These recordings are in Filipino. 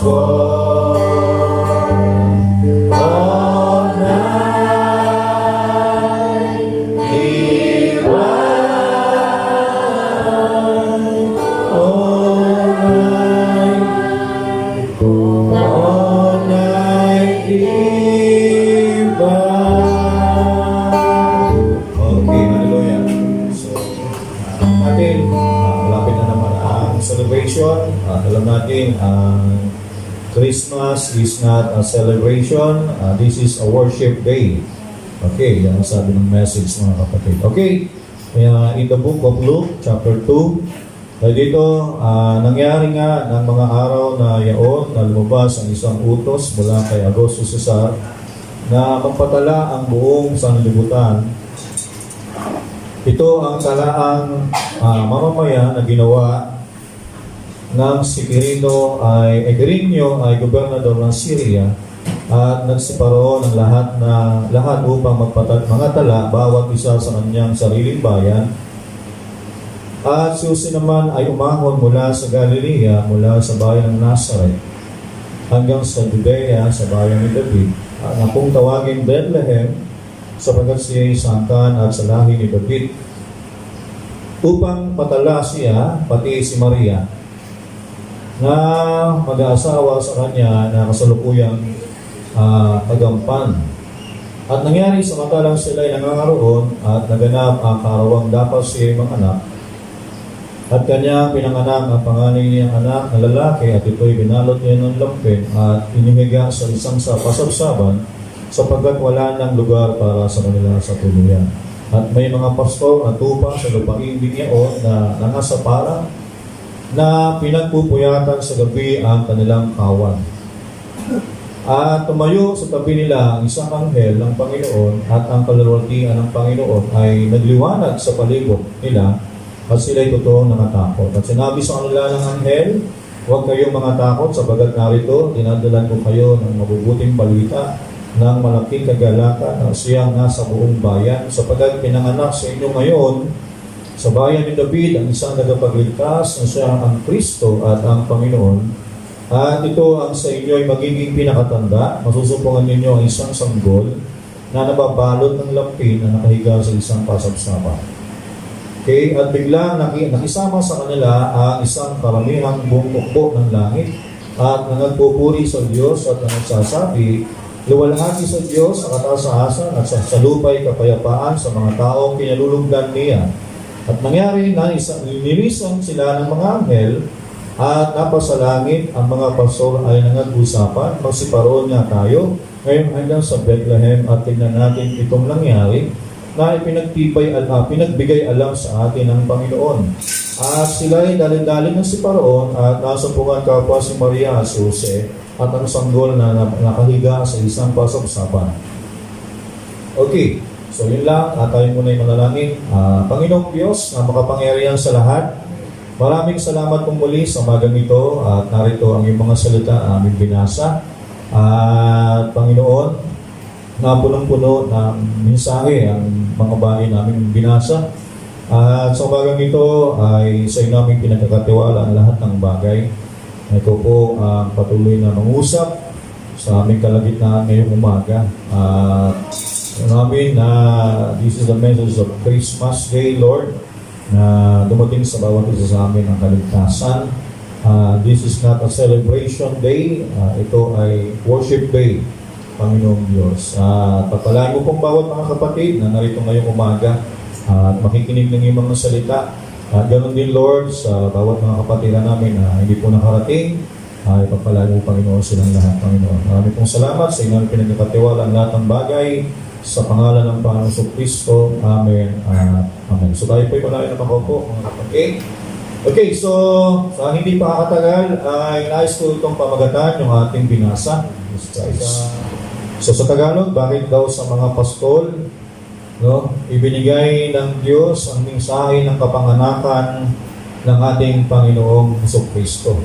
born all night. He cried all night. All night he cried. Okay, hallelujah. So, malapit na naman ang celebration. Alam natin, Christmas is not a celebration. This is a worship day. Okay, yan ang sabi ng message, mga kapatid. Okay, in the book of Luke, chapter 2, dito, nangyari nga ng mga araw na yaon na lumabas ang isang utos mula kay Augustus Caesar na magpatala ang buong sanlibutan. Ito ang talaang mamamayan na ginawa ng si Quirino ay gobernador ng Syria at nagsiparo ng lahat upang magpatala bawat isa sa kanyang sariling bayan. At si Jose naman ay umahon mula sa Galilea, mula sa bayan ng Nazareth hanggang sa Judea, sa bayan ni David, na kung tawagin Bethlehem, sapagkat siya ay sangkan at sa lahi ni David, upang patala siya, pati si Maria, na mag-aasawa sa kanya na kasalukuyang tagampan. At nangyari sa matalang sila ay nangangaroon at naganap ang karawang dapat siya manganak. At kanya pinanganak ang panganay niyang anak na lalaki at ito'y binalot niya ng lampin at inihiga sa isang pasabsaban sapagkat wala ng lugar para sa kanila sa tuluyan. At may mga pastor na tupa sa lupaing Bigyaon na nangasapara na pinagpupuyatan sa gabi ang kanilang kawan. At tumayo sa tabi nila ang isang anghel ng Panginoon at ang kalulwalhatian ng Panginoon ay nagliwanag sa palibot nila at sila'y totoong nakatakot. At sinabi sa kanila ng anghel, huwag kayong mga takot sabagat narito, dinadalan ko kayo ng mabubuting balita ng malaking kagalakan na siyang nasa buong bayan sapagkat pinanganak sa inyo ngayon sa bayan ni David ang isang tagapagligtas na siya ang Kristo at ang Panginoon. At ito ang sa inyo ay magiging pinakatanda. Masusupungan ninyo ang isang sanggol na nababalot ng lampin na nakahiga sa isang pasabsaban. Okay, at biglang nakisama sa kanila ang isang karamihang bumukbo ng langit at nagpupuri sa Diyos at nagsasabi, luwalhati sa Diyos sa kataasan at sa lupa'y kapayapaan sa mga taong kinalulugdan niya. At nangyari na nilisan sila ng mga anghel at napasalangit ang mga pastor ay nangag-usapan, magsiparoon nga tayo ngayon hanggang sa Bethlehem at tingnan natin itong nangyari na pinagbigay alam sa atin ng Panginoon. At sila ay dalin-dalin ng siparoon at nasumpungan kapwa si Maria at si Jose at ang sanggol na nakahiga sa isang pasabsaban. Okay. So yun lang, tayo muna yung manalangin. Panginoong Diyos na makapangyarihan sa lahat, maraming salamat po muli sa magang ito at narito ang iyong mga salita aming binasa. At Panginoon, na punong-puno ng mensahe ang mga bahay namin binasa. At sa magang ito ay sa iyo namin pinagkakatiwala ang lahat ng bagay. Ito po ang patuloy na mangusap sa aming kalagitnaan ngayong umaga. Namin na this is the message of Christmas Day, Lord, na dumating sa bawat isa sa amin ang kaligtasan. This is not a celebration day, ito ay worship day, Panginoong Diyos. Pagpalain mo pong bawat mga kapatid na narito ngayong umaga at makikinig ng iyong mga salita. At ganoon din, Lord, sa bawat mga kapatid namin na hindi po nakarating, ay pagpalain mo, Panginoon, silang lahat, Panginoon. Maraming pong salamat sa inyong pinagkakatiwala ang lahat ng bagay. Sa pangalan ng Panginoong Kristo. Amen. Amen. So tayo po'y malayo na makaupo, mga kapatid. Okay, so sa hindi pa kakatagal, ay nais ko itong pamagatan yung ating binasa. So sa Tagalog, bakit daw sa mga pastol, ibinigay ng Diyos ang mensahe ng kapanganakan ng ating Panginoong Kristo.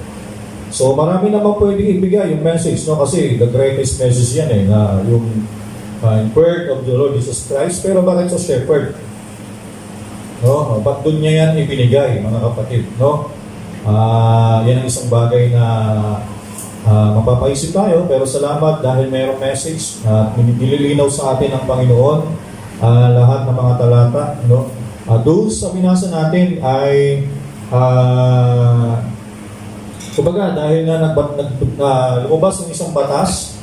So marami naman pwedeng ibigay yung message, kasi the greatest message yan na yung birth of the Lord Jesus Christ. Pero bakit sa shepherd? Ba't doon niya yan ibinigay, mga kapatid? Yan ang isang bagay na mapapaisip tayo, pero salamat dahil mayroong message na nililinaw sa atin ng Panginoon lahat ng mga talata. No? Doon sa binasa natin ay kumbaga dahil nga lumabas ng isang batas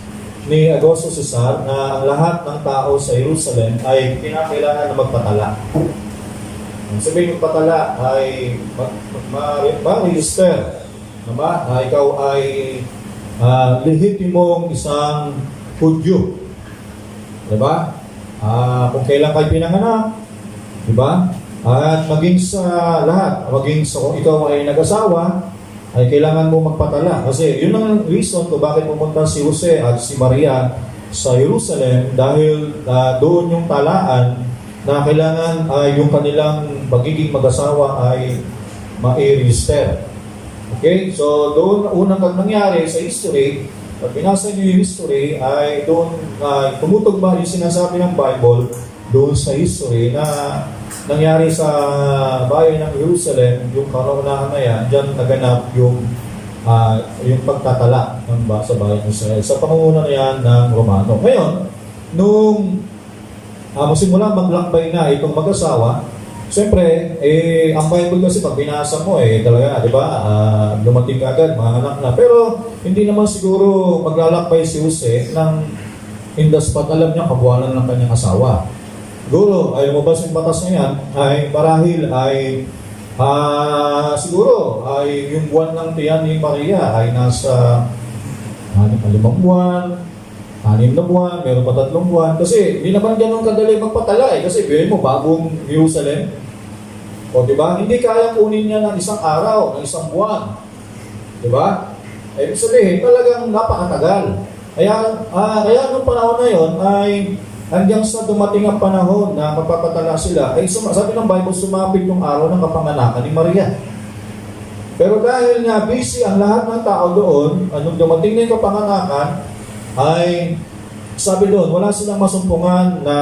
ni Augusto Cesar na ang lahat ng tao sa Jerusalem ay kinakailangan na magpatala. Ang sabihin ng patala ay ma-register na ikaw ay lehitimong isang Hudyo. Diba? Kung kailan kayo pinanganak, diba? At maging sa lahat, maging sa kung ikaw ay nag-asawa, ay kailangan mo magpatala. Kasi yun ang reason kung bakit pumunta si Jose at si Maria sa Jerusalem, dahil doon yung talaan na kailangan yung kanilang pagiging mag-asawa ay ma-register. Okay? So doon unang nangyari sa history, pag binasa niyo yung history, ay doon tumutugma yung sinasabi ng Bible doon sa history na nangyari sa bayan ng Jerusalem, yung kauna-unahan na yan, dyan naganap yung pagtatala sa bayan ng Israel. Sa pangunguna na yan ng Romano. Ngayon, nung magsimula maglakbay na itong mag-asawa, siyempre, ang Bible kasi pag binasa mo, talaga, di ba, lumating ka agad, mga anak na. Pero, hindi naman siguro maglalakbay si Jose ng in the spot, alam niya, kabuwanan ng kanyang asawa. Siguro, ay lumabas yung batas na yan, ay marahil ay siguro ay yung buwan ng tiyan ni Maria ay nasa 5 buwan, 6 na buwan, meron pa 3 buwan. Kasi hindi naman ganun kadali magpatala kasi bilhin mo bagong Jerusalem. O diba? Hindi kaya kunin niya ng isang araw, ng isang buwan. Diba? Ibig sabihin, talagang napakatagal. Kaya nung panahon na yon ay hanggang sa dumating ang panahon na magpapatala sila, ay sabi ng Bible, sumapit yung araw ng kapanganakan ni Maria. Pero dahil nga busy ang lahat ng tao doon, nung dumating na yung kapanganakan, ay sabi doon, wala silang masumpungan na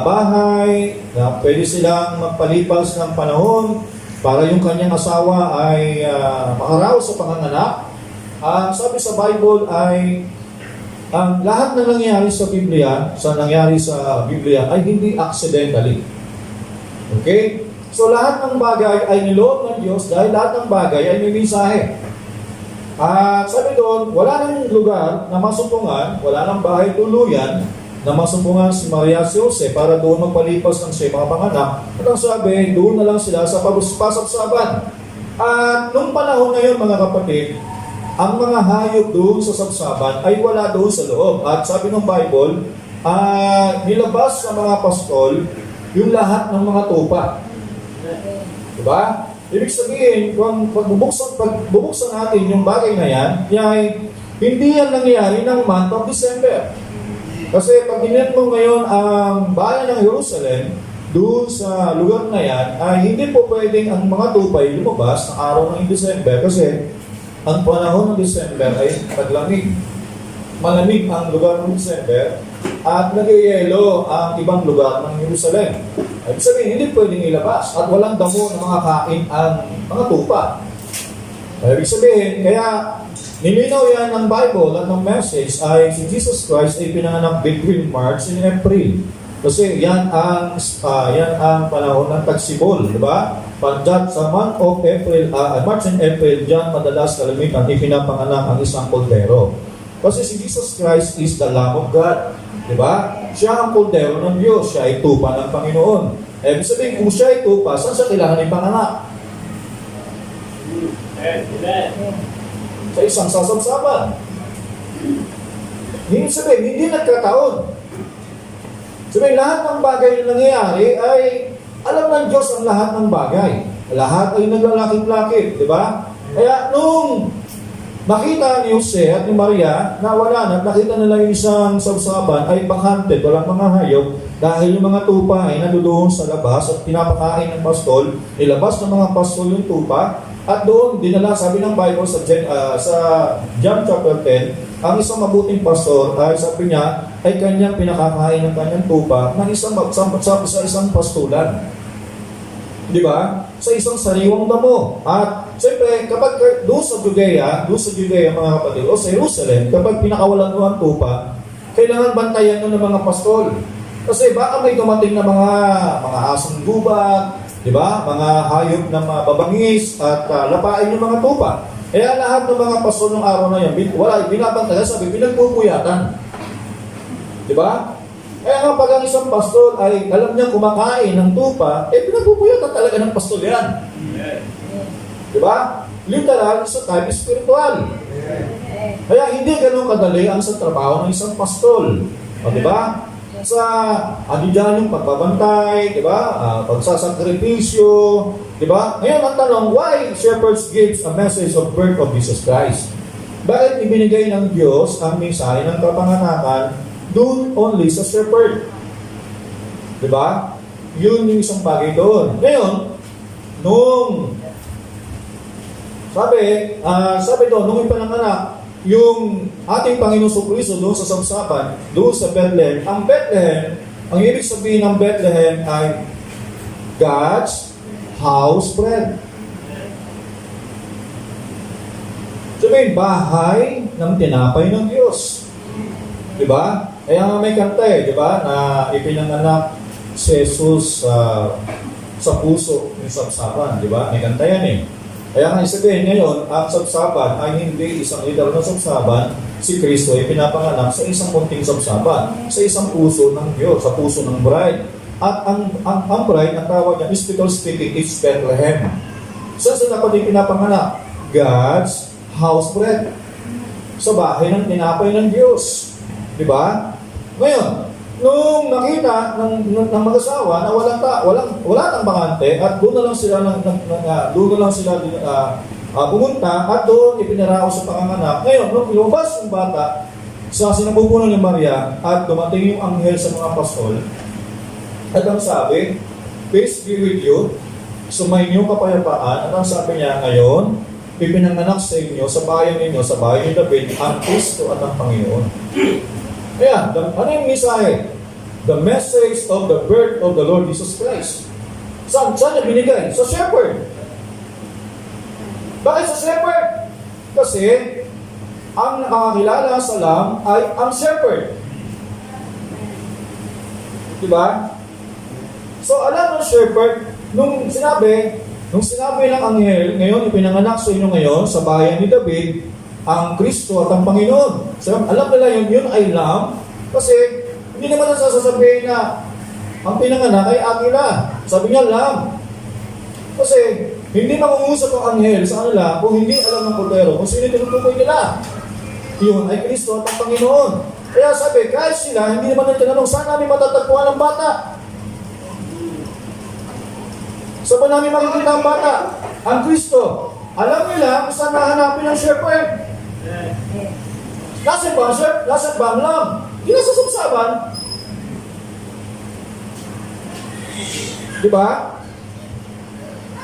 bahay, na pwede silang magpalipas ng panahon para yung kanyang asawa ay makaraos sa panganganak. Sabi sa Bible ay ang lahat na nangyari sa Biblia, ay hindi accidentally. Okay? So lahat ng bagay ay niloob ng Diyos dahil lahat ng bagay ay may mensahe. Sabi doon, wala nang lugar na masumpungan, wala nang bahay tuluyan na masumpungan si Maria at si Jose para doon magpalipas ng siya mga panganak. At ang sabi, doon na lang sila sa pasapsaban. At nung panahon na yun, mga kapatid, ang mga hayop doon sa sabsaban ay wala doon sa loob. At sabi ng Bible, nilabas sa mga pastol yung lahat ng mga tupa. Diba? Ibig sabihin, kung pagbubuksan natin yung bagay na yan, hindi yan nangyari ng month of December. Kasi pag tingnan mo ngayon ang bayan ng Jerusalem, doon sa lugar na yan, ay hindi po pwedeng ang mga tupa ay lumabas sa araw ng December kasi ang panahon ng December ay taglamig. Malamig ang lugar ng December at nag-yelo ang ibang lugar ng Jerusalem. Ibig sabihin, hindi pwedeng ilabas at walang damo na makakain ang mga tupa. Ibig sabihin, kaya nilinaw yan ng Bible at ng message ay si Jesus Christ ay pinanganak between March and April. Kasi yan ang panahon ng tagsibol, di ba? Pagdat sa month of April, March and April, diyan madalas kalimitan ipinapanganak ang isang koldero. Kasi si Jesus Christ is the Lamb of God, di ba? Siya ang koldero ng Diyos, siya ay tupa ng Panginoon. Ibig sabihin, kung siya ay tupa, saan siya kailangan ipanganak? Sa isang sasabsaban. Hindi sabihin, hindi nagkataon. Sabihin, lahat ng bagay na nangyayari ay alam ng Diyos ang lahat ng bagay. Lahat ay naglalakit-lakit, di ba? Kaya nung nakita ni Jose at ni Maria na wala na, nakita nila yung isang sabsaban ay bakante, walang mga hayop, dahil yung mga tupa ay nadudoon sa labas at pinapakain ng pastol, nilabas ng mga pastol yung tupa, at doon dinala, sabi ng Bible sa John chapter 10, ang isang mabuting pastor ay sabi niya ay kanyang pinakakain ng kanyang tupa ng sa isang pastulan. Di ba? sa isang sariwang damo. At siyempre, kapag doon sa Judea mga kapatid, o sa Jerusalem, kapag pinakawalan mo ang tupa, kailangan bantayan mo ng mga pastol. Kasi baka may dumating na mga asong gubat, di ba? Mga hayop na mababangis at lapain yung mga tupa. Kaya lahat ng mga pastol ng araw na yan, binabantayan, sabi, pinagpupuyatan. Di ba? Kaya nga pag ang isang pastol ay alam niya kumakain ng tupa, pinagpupuyatan talaga ng pastol yan. Di ba? Literal, sa type spiritual. Kaya hindi ganun kadali ang sa trabaho ng isang pastol. O, di ba? Diyan yung pagbabantay, di ba? Pagsasakripisyo, di ba? Ngayon ang tanong, why shepherds gives a message of birth of Jesus Christ? Bakit ibinigay ng Diyos ang mensahe ng kapanganakan doon only sa shepherd? Di ba? Yun yung isang bagay doon. Ngayon, sabi doon, nung ipananganak, yung ating Panginoong Kristo doon sa Samsapan, doon sa Bethlehem, ang ibig sabihin ng Bethlehem ay God's house bread. Sabihin, bahay ng tinapay ng Diyos. Di ba? Kaya may kanta di ba, na ipinanganak si Jesus sa puso ng Samsapan, di ba? May kanta yan Kaya nga sabihin ngayon, ang Samsapan ay hindi isang literal na Samsapan, si Kristo ay pinapanganak sa isang munting Samsapan, sa isang puso ng Diyos, sa puso ng bride. At ang bride, ang tawag niya, spiritual speaking, is Bethlehem. Saan sa dapat pinapanganak? God's house bread. Sa bahay ng tinapay ng Diyos. Di ba? Ngayon, nung nakita ng mag-asawa na wala nang bakante at doon na lang sila pumunta at doon ipinarao sa panganganak. Ngayon, nung lumabas yung bata sa sinapupunan ni Maria at dumating yung anghel sa mga pastol, at ang sabi, peace be with you, sumainyo kapayapaan, at ang sabi niya, ngayon, ipinanganak sa inyo, sa bayan ninyo, sa bayan ni David, ang Kristo at ang Panginoon. Kaya, ano yung mensahe? The message of the birth of the Lord Jesus Christ. Saan niya binigay? Sa shepherd. Bakit sa shepherd? Kasi, ang nakakakilala sa lamb ay ang shepherd. Diba? So, alam ng shepherd, nung sinabi ng anghel, ngayon ipinanganak sa inyo ngayon, sa bayan ni David, ang Kristo at ang Panginoon. So, alam nila yun ay lamb, kasi hindi naman ang sasasabihin na ang pinanganak ay Aquila. Sabi niya, lamb. Kasi hindi mangungusap ang anghel sa kanila kung hindi alam ng kordero kung sino tinutukoy nila. Yun ay Kristo at ang Panginoon. Kaya sabi, kahit sila, hindi naman nila tinanong, saan namin matatagpuan ang bata? Saan ba namin makikita ang bata? Ang Kristo. Alam nila kung saan nahanapin ang shepherd. Nasaan ba ang lamb? Hindi na sasabsaban. Diba?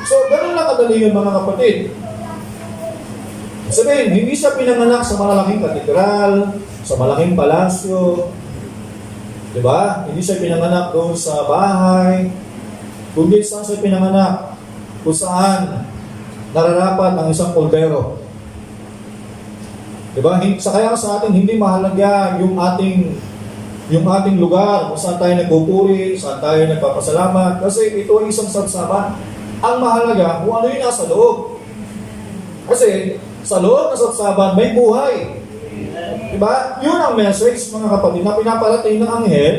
So, ganun lang kadali yun mga kapatid. Sabihin, hindi siya pinanganak sa malaking katedral, sa malaking palasyo. Diba? Hindi siya pinanganak doon sa bahay. Kundi saan siya pinanganak? Kung saan nararapat ang isang kordero. Diba? Kaya sa atin, hindi mahalaga yung ating lugar, kung saan tayo nagpupuri, saan tayo nagpapasalamat, kasi ito ay isang sabsaban. Ang mahalaga, kung ano yung nasa loob. Kasi, sa loob ng sabsaban, may buhay. Diba? Yun ang message, mga kapatid, na pinaparating ng anghel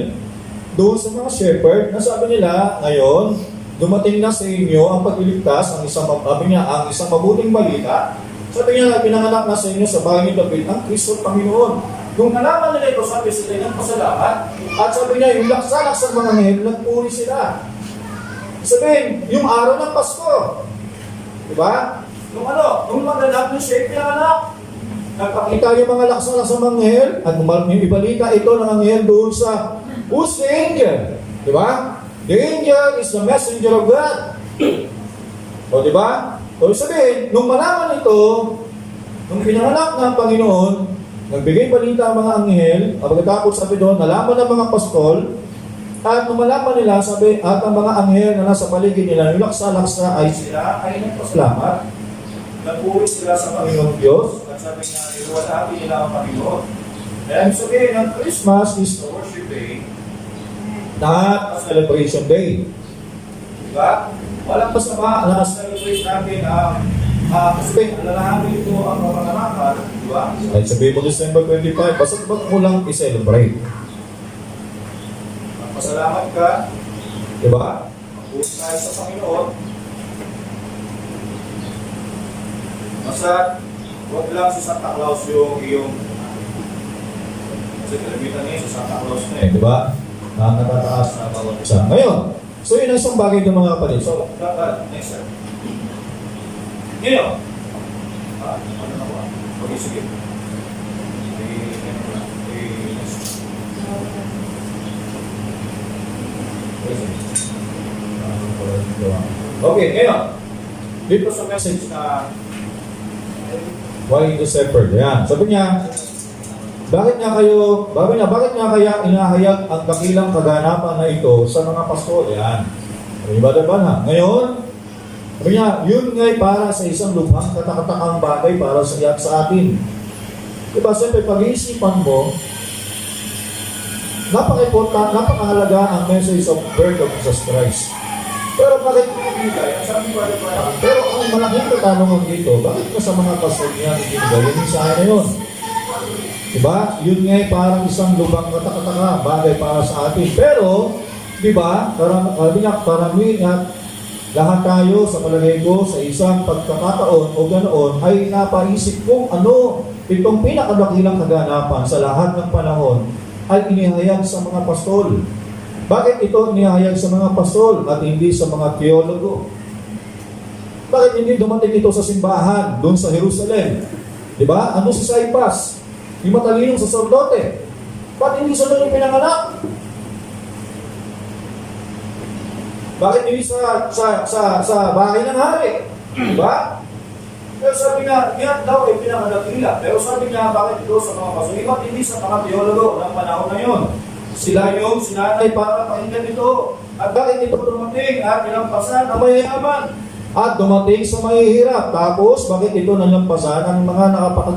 doon sa mga shepherd, na sabi nila, ngayon, dumating na sa inyo ang pagliligtas, ang isang mabuting balita. Sabi niya, pinanganak na sa inyo sa bahay ni David ang Kristo at Panginoon. Nung nalaman nila ito, sabi sila ng pasalamat. At sabi niya, yung laksa-laksa mga anghel, nagpuri sila. Sabihin, yung araw ng Pasko. Diba? Nung maganap ng siya, pinanganak. Nagpakita yung mga laksa-laksa mga anghel, at yung ibalita ito ng anghel doon sa who's the angel? Diba? The angel is the messenger of God. O diba? O sabihin, nung malaman ito, nung pinanganak ng Panginoon, nagbigay balita ang mga anghel, at pagkatapos sabi doon, nalaman ng mga pastol, At nung malaman nila, sabi, at ang mga anghel na nasa paligid nila, nilaksa-laksa ay sila ay nagpasalamat. Nagpuri sila sa Panginoon Diyos. At sabi niya, iluwalhati nila ang Panginoon. Kaya sabihin, ang Christmas is the worship day, not a celebration day. Diba? Walang masama na celebrate natin ang kasi alalahanin ito ang kapanganakan, diba? Kahit sabihin mo December 25, basta ba't mo lang i-celebrate? Magpasalamat ka, diba? Magpuso tayo sa Panginoon. Basta, huwag lang si Santa Claus yung iyong kasi kalabitan niya si Santa Claus na diba? Nakatataas na bawat isa. Ngayon, so yun ang isang bagay ng mga kapatid. So, next sir. Ngayon, ano na ba? Okay, sige. Okay, ngayon. Dito sa message na why the shepherd? Yan. Sabi niya, bakit nga kaya inahayag ang dakilang kaganapan na ito sa mga pastol? Yan. Iba-iba. Ngayon, sabi niya, yun nga'y para sa isang lubhang katakatakang bagay para sa atin. Diba, siyempre, pag-iisipan mo, napakahalaga ang message of birth of Jesus Christ. Pero bakit pinibigay? Pero ang malaking katanungan dito, bakit ka sa mga pastol niya ibigay? Yung mensahe na yun. Diba? Yun nga'y parang isang lubhang katakataka bagay para sa atin. Pero, diba, karamihan lahat tayo sa palagay ko sa isang pagkakataon o ganoon ay napaisip kung ano itong pinakadakilang kaganapan sa lahat ng panahon ay inihayag sa mga pastol. Bakit ito inihayag sa mga pastol at hindi sa mga teologo? Bakit hindi dumating ito sa simbahan doon sa Jerusalem? Diba? Ano si Caiphas? Yung matalinong saserdote. Bakit hindi sa doon pinanganak? Bakit hindi sa bahay ng hari? Diba? Pero sabi nga, yan daw ay pinanganak nila. Pero sabi nga, bakit ito sa mga pasulimat? Hindi sa mga teologo ng panahon na yun. Sila yung sinanay para pakinggan ito. At bakit ito dumating at nilampasan ang mayayaman? At dumating sa mahihirap. Tapos, bakit ito nalampasan ang mga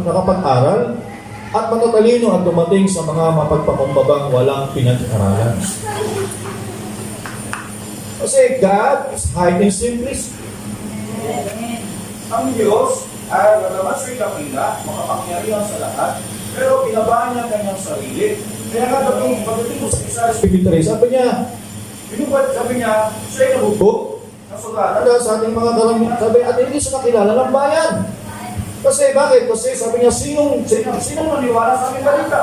nakapag-aral? At matatalino at dumating sa mga mapagpakumbabang walang pinag-aralan. Kasi God is hiding simplicity. Ang Diyos ay nalaman sa'yo kapila, makapangyarihan sa lahat, pero binabaan niya kanyang sarili. Kaya nga pagdating mo sa isa, sabi niya, sabi niya, siya'y nabubog, nasugatan sa ating mga karamihan. Sabi, at hindi siya nakilala ng bayan. Kasi bakit? Kasi sabi niya, sinong naniwala sa aming balita?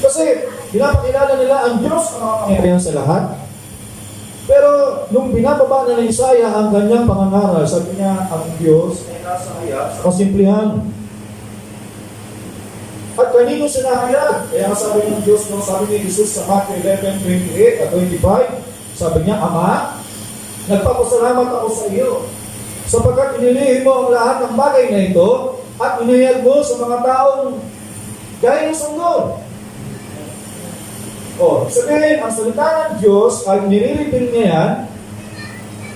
Kasi pinapakilala nila ang Diyos ang mga pangyarihan sa lahat. Pero nung binababa na ng Isaiah ang kanyang pangangaral, sabi niya, ang Diyos ay nasa hayag sa kasimplihan. At kanino siya nahayag? Kaya sabi ng Diyos, nung sabi ni Jesus sa Matthew 11:28 at 25, sabi niya, Ama, nagpapasalamat ako sa iyo sapagkat inilihim mo ang lahat ng bagay na ito at inihayag mo sa mga taong gaya ng sunod. Sabihin, ang salita ng Diyos ay nililipin niya yan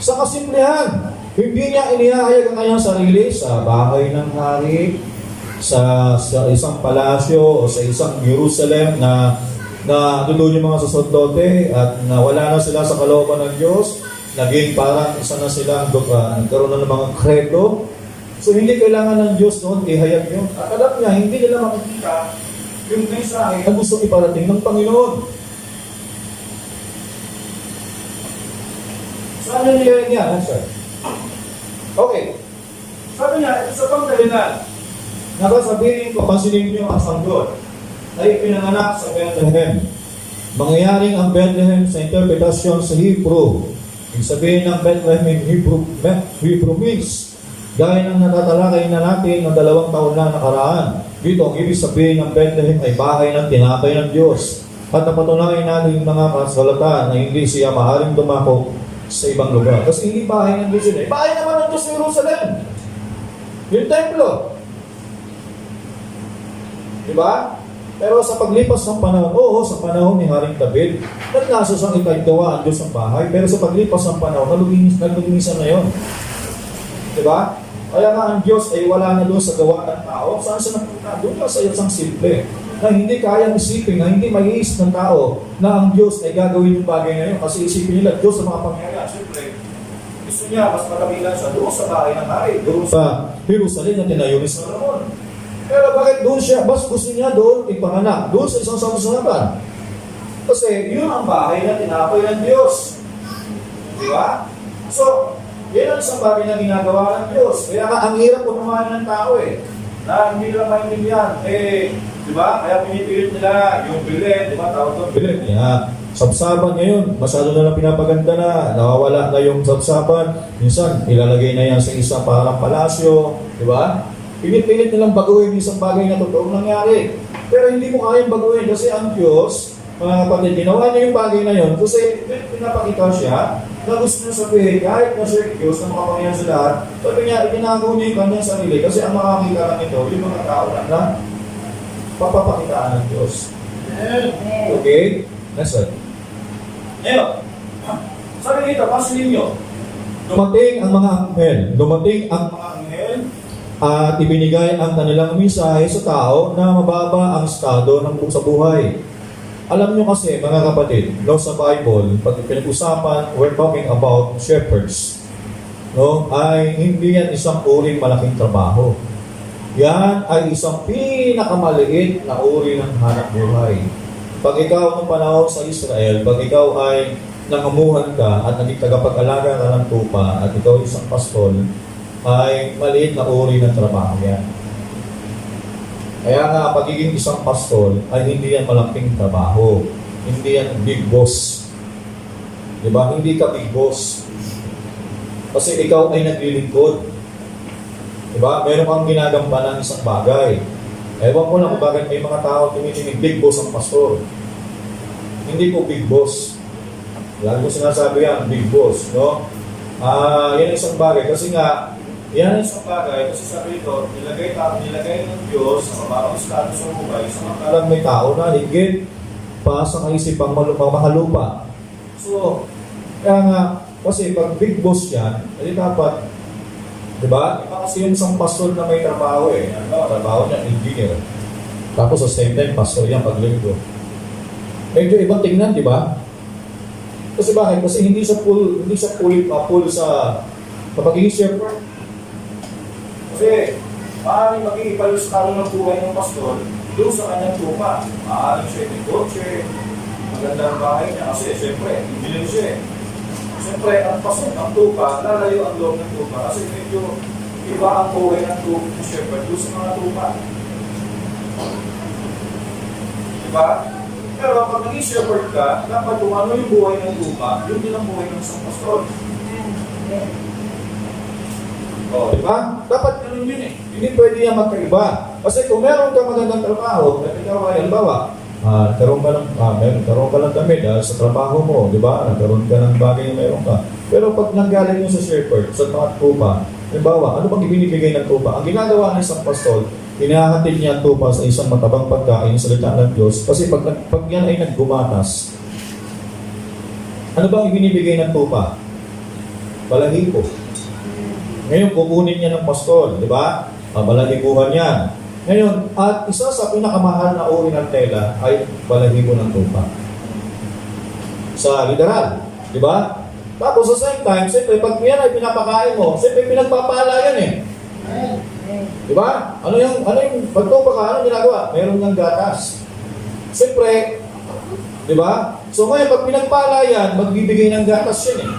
sa kasimplihan. Hindi niya inihahayag ang kanyang sarili sa bahay ng hari, sa isang palasyo o sa isang Jerusalem na doon yung mga saserdote at na wala na sila sa kalooban ng Diyos, naging parang isa na silang nagkaroon na ng mga kredo. So hindi kailangan ng Diyos noon ihayag yun. At alam niya, hindi nila makikita yung mensahe na gusto iparating ng Panginoon. Saan niliyayag niya? Sir? Okay. Sabi niya, ito sa pangdahilan. Nakasabihin ko, pansinin niyo ang sanggol ay pinanganak sa Bethlehem. Mangyayaring ang Bethlehem sa interpretasyon sa Hebrew. Ibig sabihin ng Bethlehem in Hebrew means gaya ng natatalakay na natin ng 2 taon na nakaraan. Dito, ang ibig sabihin ng Bethlehem ay bahay ng tinapay ng Diyos. At napatunayan natin mga kasalata na hindi siya maaaring dumako sa ibang lugar. Kasi hindi bahay ng Diyos yun. Bahay naman ng Diyos sa Jerusalem. Yung templo. Diba? Pero sa paglipas ng panahon, oo, sa panahon ni Haring David, naglasos ang ikagawa ang Diyos ng bahay, pero sa paglipas ng panahon, naluginisan na yun. Diba? Kaya nga ang Diyos ay wala na doon sa gawa ng tao. Saan siya napunta? Doon ka sa isang simple na hindi kayang isipin, na hindi maiisip ng tao na ang Diyos ay gagawin yung bagay na yun. Kasi isipin nila, Diyos ang mga pangyayari. Siyempre, gusto niya, mas maramilan siya doon sa bahay ng hari, doon sa Jerusalem na tinayo ni Solomon. Pero bakit doon siya? Mas gusto niya doon ipanganak, doon sa isang sanggunian. Kasi yun ang bahay na tinapay ng Diyos. Di ba? So, yan ang isang bagay na ginagawa ng Diyos. Kaya nga, ang hirap punumahan ng tao na hindi nila maintindihan. Di ba? Kaya pinipilit nila yung bilet, di ba? Tawag doon bilet. Yeah. Sabsaban ngayon, masyado na lang pinapaganda na, nawawala na yung sabsaban. Minsan, ilalagay na yan sa isang parang palasyo. Di ba? Pinipilit nilang baguhin isang bagay na totoong nangyari. Pero hindi mo kayang baguhin kasi ang Diyos, mga kapatid, ginawa niya yung bagay na yun kasi pinapakita siya na gusto niya sabihin, kahit na siya Diyos na makapangyayari sa lahat, sabi niya, itinagaw niya yung kanyang sarili kasi ang makakita lang ito, yung mga tao na papapakitaan ng Diyos. Okay? Next slide. Ngayon, sabi dito, pasin ninyo, dumating ang mga anghel, at ibinigay ang kanilang mensahe sa tao na mababa ang estado ng sa buhay. Alam nyo kasi, mga kapatid, no, sa Bible, pag pinag-usapan, we're talking about shepherds. No, ay hindi yan isang uring malaking trabaho. Yan ay isang pinakamaliit na uri ng hanap buhay. Pag ikaw ng panahon sa Israel, pag ikaw ay nangamuhan ka at naging tagapag-alaga ka ng tupa at ikaw isang pastol, ay maliit na uri ng trabaho yan. Kaya nga, pagiging isang pastol ay hindi yan malaking trabaho. Hindi yan big boss. Diba? Hindi ka big boss. Kasi ikaw ay naglilingkod. Diba? Meron kang ginagampanan ng isang bagay. Ewan ko lang kung bakit may mga tao tumitingin big boss ang pastor. Hindi po big boss. Lagi ko sinasabi yan, big boss. No? Yan isang bagay. Kasi nga, yan ang isang bagay, kasi sabi ito, nilagay ng Diyos sa mababang estado sa buhay, samantalang may tao na higit pa sa kaisipang mahalupa. So, kaya nga, kasi pag big boss yan, hindi dapat, di ba? Iba kasi yung isang pastor na may trabaho trabaho niya, engineer. Tapos sa same time, pastor yan paglinggo. Medyo ibang tingnan, di ba? Kasi bakit? Kasi hindi siya full sa pagiging shepherd. Kasi, maaaring mag-iipalos talo ng buhay ng pastor doon sa kanyang tupa. Maaaring siya yung kotse, maganda ang bahay niya. Kasi, siyempre, hindi siya. Siyempre, ang pastor ng tupa, lalayo ang loob ng tupa. Kasi medyo iba ang buhay ng tupa ng shepherd doon sa mga tupa. Diba? Pero pag naging shepherd ka, dapat kung ano yung buhay ng tupa, yun din ang buhay ng isang pastor. Diba? Dapat ganun yun Hindi pwede yan magkaiba. Kasi kung meron ka magandang trabaho, ikaw ay, halimbawa, nagkaroon ka ng damit sa trabaho mo, di ba? Nagkaroon ka ng bagay na meron ka. Pero pag nanggaling mo sa shepherd, sa mga tupa, halimbawa, ano bang ibinibigay ng tupa? Ang ginagawa ng isang pastol, hinahatid niya ang tupa sa isang matabang pagkain sa salita ng Diyos. Kasi pag yan ay naggumatas, ano bang ibinibigay ng tupa? Balahibo. Ngayon, kukunin niya ng pastol, di ba? Balahibuhan yan. Ngayon, at isa sa pinakamahal na uri ng tela ay balahibo ng tupa. Sa literal, di ba? Tapos sa same time, siyempre, pag yan ay pinapakain mo, siyempre, pinagpapala yan Di ba? Ano yung pagtupa ka, ano ginagawa? Meron ng gatas. Siyempre, di ba? So ngayon, pag pinagpala yan, magbibigay ng gatas yan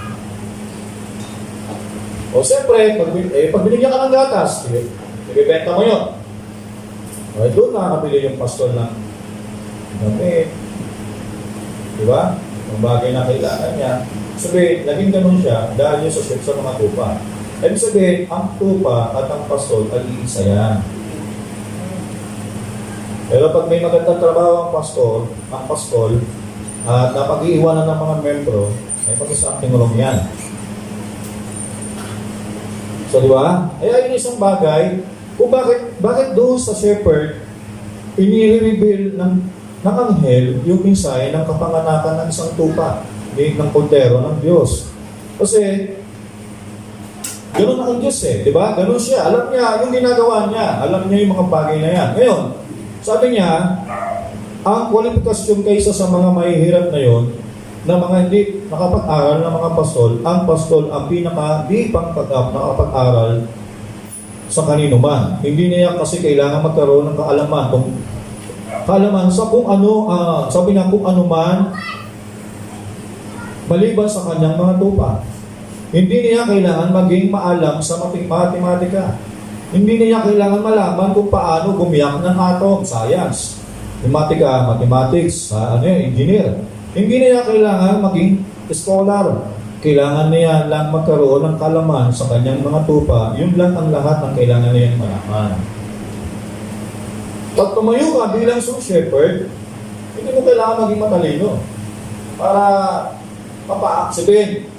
O siyempre, pag binigyan ka ng gatas, ibibenta mo yun. O doon nakakabili yung pastor ng gamit. Di ba? Ang bagay na kailangan niya. Sabihin, naging ganun siya dahil yung sa mga tupa. Ibig sabihin, ang tupa at ang pastor ay iisa yan. Pero pag may magandang trabaho ang pastor, at napag-iiwanan ng mga membro, ay pag-isang wrong yan. So, di ba? Ay, yun isang bagay kung bakit doon sa shepherd, Ini-reveal ng anghel yung mensahe ng kapanganakan ng isang tupa, ng kordero ng Diyos. Kasi, ganoon ang Diyos di ba? Ganoon siya. Alam niya yung ginagawa niya. Alam niya yung mga bagay na yan. Ngayon, sabi niya, ang kwalifikasyon kaysa sa mga mahihirap na yon, na mga hindi nakapag-aral na mga pastol, ang pastol ang pinaka-di nakapag-aral sa kanino man. Hindi niya kasi kailangan magkaroon ng kaalaman sa kung ano, sabi na kung ano man, maliban sa kanyang mga tupa. Hindi niya kailangan maging maalam sa matematika. Hindi niya kailangan malaman kung paano gumiyak ng atom, science. Mathematics, engineer. Hindi niya kailangan maging scholar. Kailangan niya lang magkaroon ng kalaman sa kanyang mga tupa. Yun lang ang lahat ng kailangan niya malaman. Pag tumayo ka bilang shepherd, hindi mo kailangan maging matalino. Para sabihin,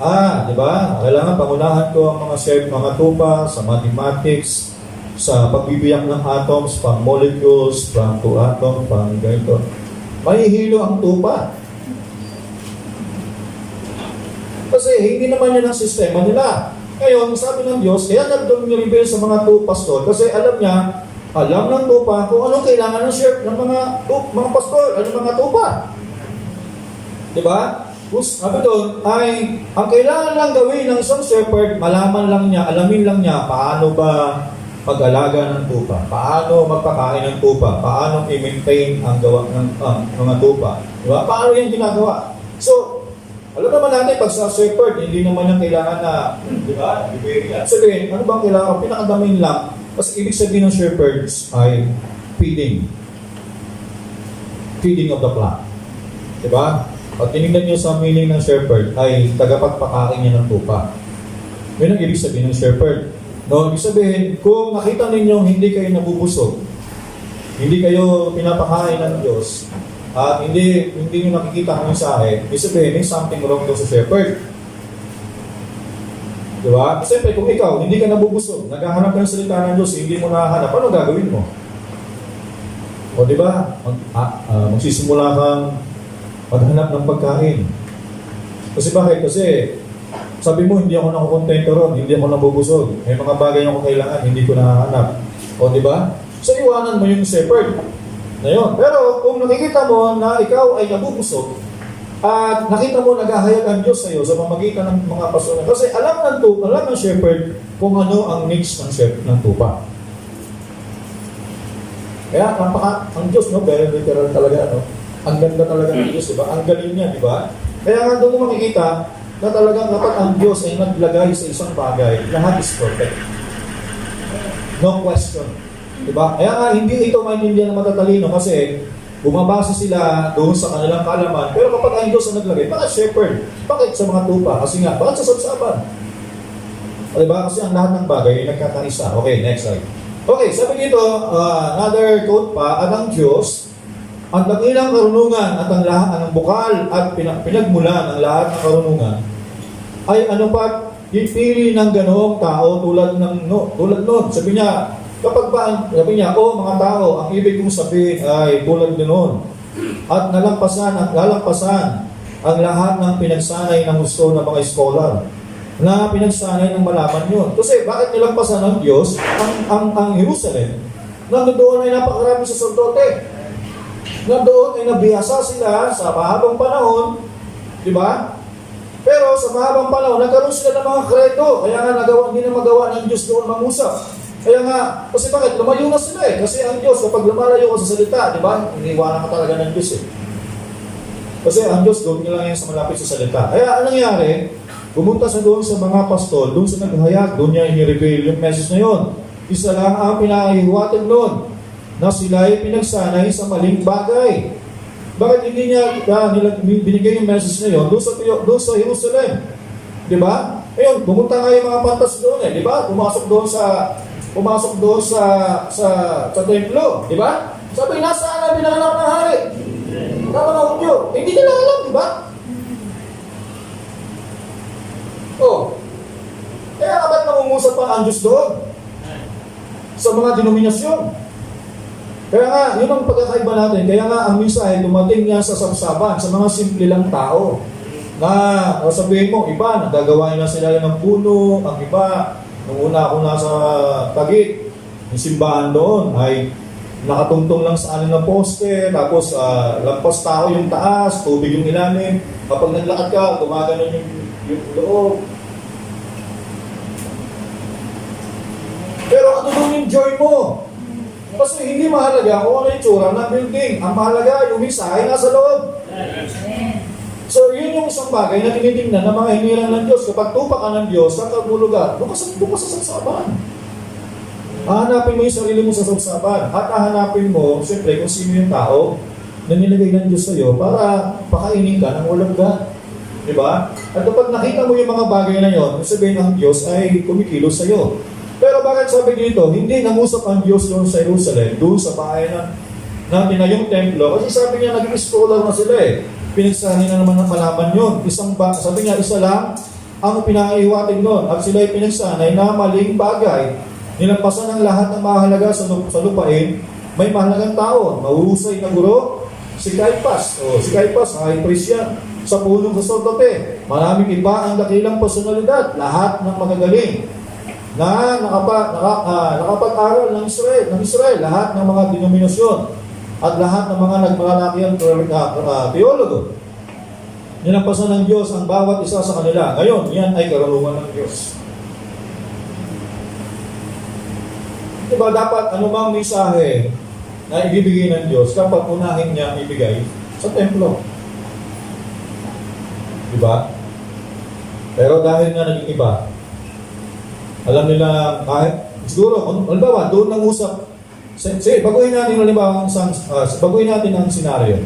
di ba? Kailangan pangunahan ko ang mga tupa sa mathematics, sa pagbibiyak ng atoms, pang molecules, pang to atom, pang ganito. Mahihilo ang tupa. Kasi hindi naman yan ang sistema nila. Ngayon, sabi ng Diyos, kaya nag-reveal sa mga pastor kasi alam ng tupa kung anong kailangan ng mga pastor, mga tupa. Diba? Sabi doon, ay ang kailangan lang gawin ng isang shepherd, alamin lang niya paano ba pag-alaga ng tupa, paano magpakain ng tupa, paano i-maintain ang gawa ng mga tupa. Diba? Paano yan ginagawa? So, alam naman natin, pag sa shepherd, hindi naman yung kailangan na, diba? Sabihin, ano bang kailangan? Pinakadamin lang. Kasi ibig sabihin ng shepherds ay feeding. Feeding of the flock. Diba? Pag tinignan nyo sa meaning ng shepherd, ay tagapagpakain niya ng tupa. Yun ang ibig sabihin ng shepherd. No, ibig sabihin, kung nakita ninyong hindi kayo nabubusog, hindi kayo pinapakain ng Diyos, at hindi nyo nakikita ang mensahe, ibig sabihin, may something wrong doon sa shepherd. Diba? Siyempre, kung ikaw, hindi ka nabubusog, naghahanap ka ng salita ng Diyos, hindi mo nahanap, ano gagawin mo? O diba? Magsisimula kang maghanap ng pagkain. Kasi bakit? Kasi sabi mo, hindi ako nakukontento ron, hindi ako nabubusog. May mga bagay ako kailangan, hindi ko nahanap. O diba? So, iwanan mo yung shepherd na yun. Pero kung nakikita mo na ikaw ay nabubusog, at nakita mo naghahayag ang Diyos sa iyo sa pamamagitan ng mga pastor. Kasi alam ng shepherd kung ano ang needs ng tupa. Kaya ang Diyos, very literal talaga, ang ganda talaga ng Diyos, diba? Ang galing niya, diba? Kaya nga doon mo makikita na talagang dapat ang Diyos ay naglagay sa isang bagay, lahat is perfect. No question. Diba? Kaya nga, hindi ito maintindihan ng matatalino kasi bumabasa sila doon sa kanilang kaalaman. Pero kapag ang Diyos ang naglagay, bakit shepherd? Bakit sa mga tupa? Kasi nga, bakit sa sabsaban? Diba? Kasi ang lahat ng bagay ay nagkakaisa. Okay, next slide. Okay, sabi dito, another quote pa, at ang Diyos, ang dakilang karunungan at ang lahat ng bukal at pinagmulan ng lahat ng karunungan ay ano pa, ipili ng ganoong tao tulad nun. Sabi niya, sabi niya, mga tao, ang ibig kong sabihin ay tulad nun. At nalampasan ang lahat ng pinagsanay ng gusto ng mga scholar na pinagsanay ng malaman yun. Kasi bakit nilampasan ng Diyos ang Jerusalem? Nandoon ay napakaraming saserdote. Nandoon ay nabihasa sila sa mahabang panahon, di ba? Pero sa mahabang panahon, nagkaroon sila ng mga kredo. Kaya nga hindi na magawa ng Diyos doon mangusap. Kaya nga, kasi bakit? Lumayo na sila Kasi ang Diyos, kapag lumalayo ka sa salita, di ba? Iniwanan ka talaga ng Diyos Kasi ang Diyos doon nila yan sa malapit sa salita. Kaya anong nangyari? Pumunta sa doon sa mga pastol, doon sa naghahayag, doon niya i-reveal yung message na yun. Isa lang ang pinahiwatig noon na sila ay pinagsanay sa maling bagay. Bakit hindi niya binigay yung message na yun doon sa Jerusalem? Di ba? Ayun, pumunta nga yung mga pantas doon di ba? Pumasok doon sa templo, di ba? Sabi, nasaan ang pinanganak ng hari? Tama na Hudyo. Hindi nila alam, di ba? Kaya ba't nangungusap pa ang Diyos doon? Sa mga denominasyon. Kaya nga, yun ang pagkakaiba natin. Kaya nga, ang mensahe dumating yan sa sabsaban, sa mga simple lang tao. Na, sabihin mo, iba, nagagawa nila sila ng puno, ang iba, nung una ako nasa Taguig, yung simbahan doon ay nakatungtong lang sa ano ng poste, tapos lampas tao yung taas, tubig yung ilalim. Kapag naglakad ka, gumagano yung loob. Pero ano bang yung joy mo? Kasi hindi mahalaga kung ano yung tsura ng building. Ang mahalaga, yung mensahe nasa loob. So, yun yung isang bagay na tinitingnan ng mga hinirang ng Diyos. Kapag tupak ka ng Diyos, sa kagulugan, doon ka sa sabsaban. Hahanapin mo yung sarili mo sa sabsaban. At hahanapin mo, siyempre, kung sino yung tao na nilagay ng Diyos sa'yo para pakainin ka ng walang God. Diba? At kapag nakita mo yung mga bagay na yun, sabihin ng Diyos ay kumikilos sa'yo. Pero bakit sabi dito, hindi nangusap ang Diyos doon sa Jerusalem, doon sa bahay na tinayong templo. Kasi sabi niya, naging scholar na sila eh. Pinagsahin na naman ng malaman yun. Sabi niya, isa lang ang pinaiwatig nun. At sila ay pinagsanay na maling bagay. Nilampasan ang lahat ng mahalaga sa lupain. May mahalagang tao, mahuhusay na guro, si Caiaphas. Si Caiaphas, high priest yan. Sa punong sacerdote, maraming iba ang dakilang personalidad. Lahat ng magagaling na nakapag-aral ng Israel, lahat ng mga denominasyon at lahat ng mga nagmalalakihang teologo. Nilampasan ng Diyos ang bawat isa sa kanila. Ngayon, yan ay karunungan ng Diyos. Diba dapat ano bang mensahe na ibibigay ng Diyos kapag unahin niya ibigay sa templo? Diba? Pero dahil nga naging iba, alam nila kahit siguro, halimbawa, doon nang usap. Sige, baguhin natin baguhin natin ang senaryo.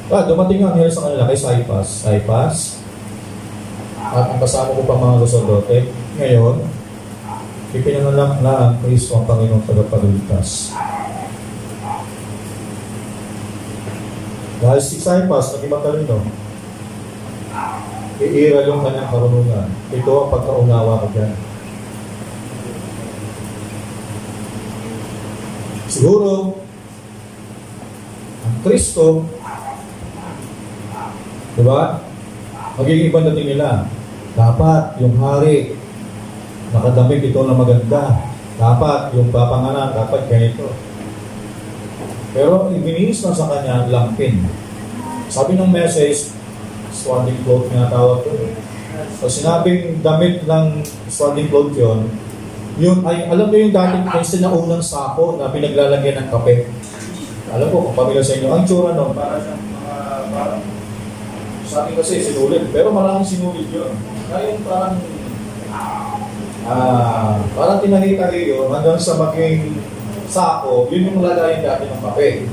Dumating ang anghel sa kanila kay Caiaphas. At ang kasama ko pa mga sacerdote. Ngayon, ipinanganak na ang Kristo ang Panginoong tagapagligtas. Dahil si Caiaphas, naging matalino, iiral yung kanyang karunungan. Ito ang pagkaunawa ko dyan. Siguro, ang Kristo, diba? Magiging ibang dating nila. Dapat yung hari, nakadamit ito na maganda. Dapat yung papanganak, dapat ganito. Pero ibinihis na sa kanya lampin. Sabi ng message, swaddling cloth nga tawag ko. So sinabing damit ng swaddling cloth yun ay, alam mo yung dating sinaunang sako na pinaglalagyan ng kape. Alam ko, kung pamilya sa inyo, ang tsura nun, para siyang parang sa akin kasi sinulit, pero maraming sinulit yun. Ngayon parang tinahita yun hanggang sa maging sako, yun yung lagayin dati ng kape.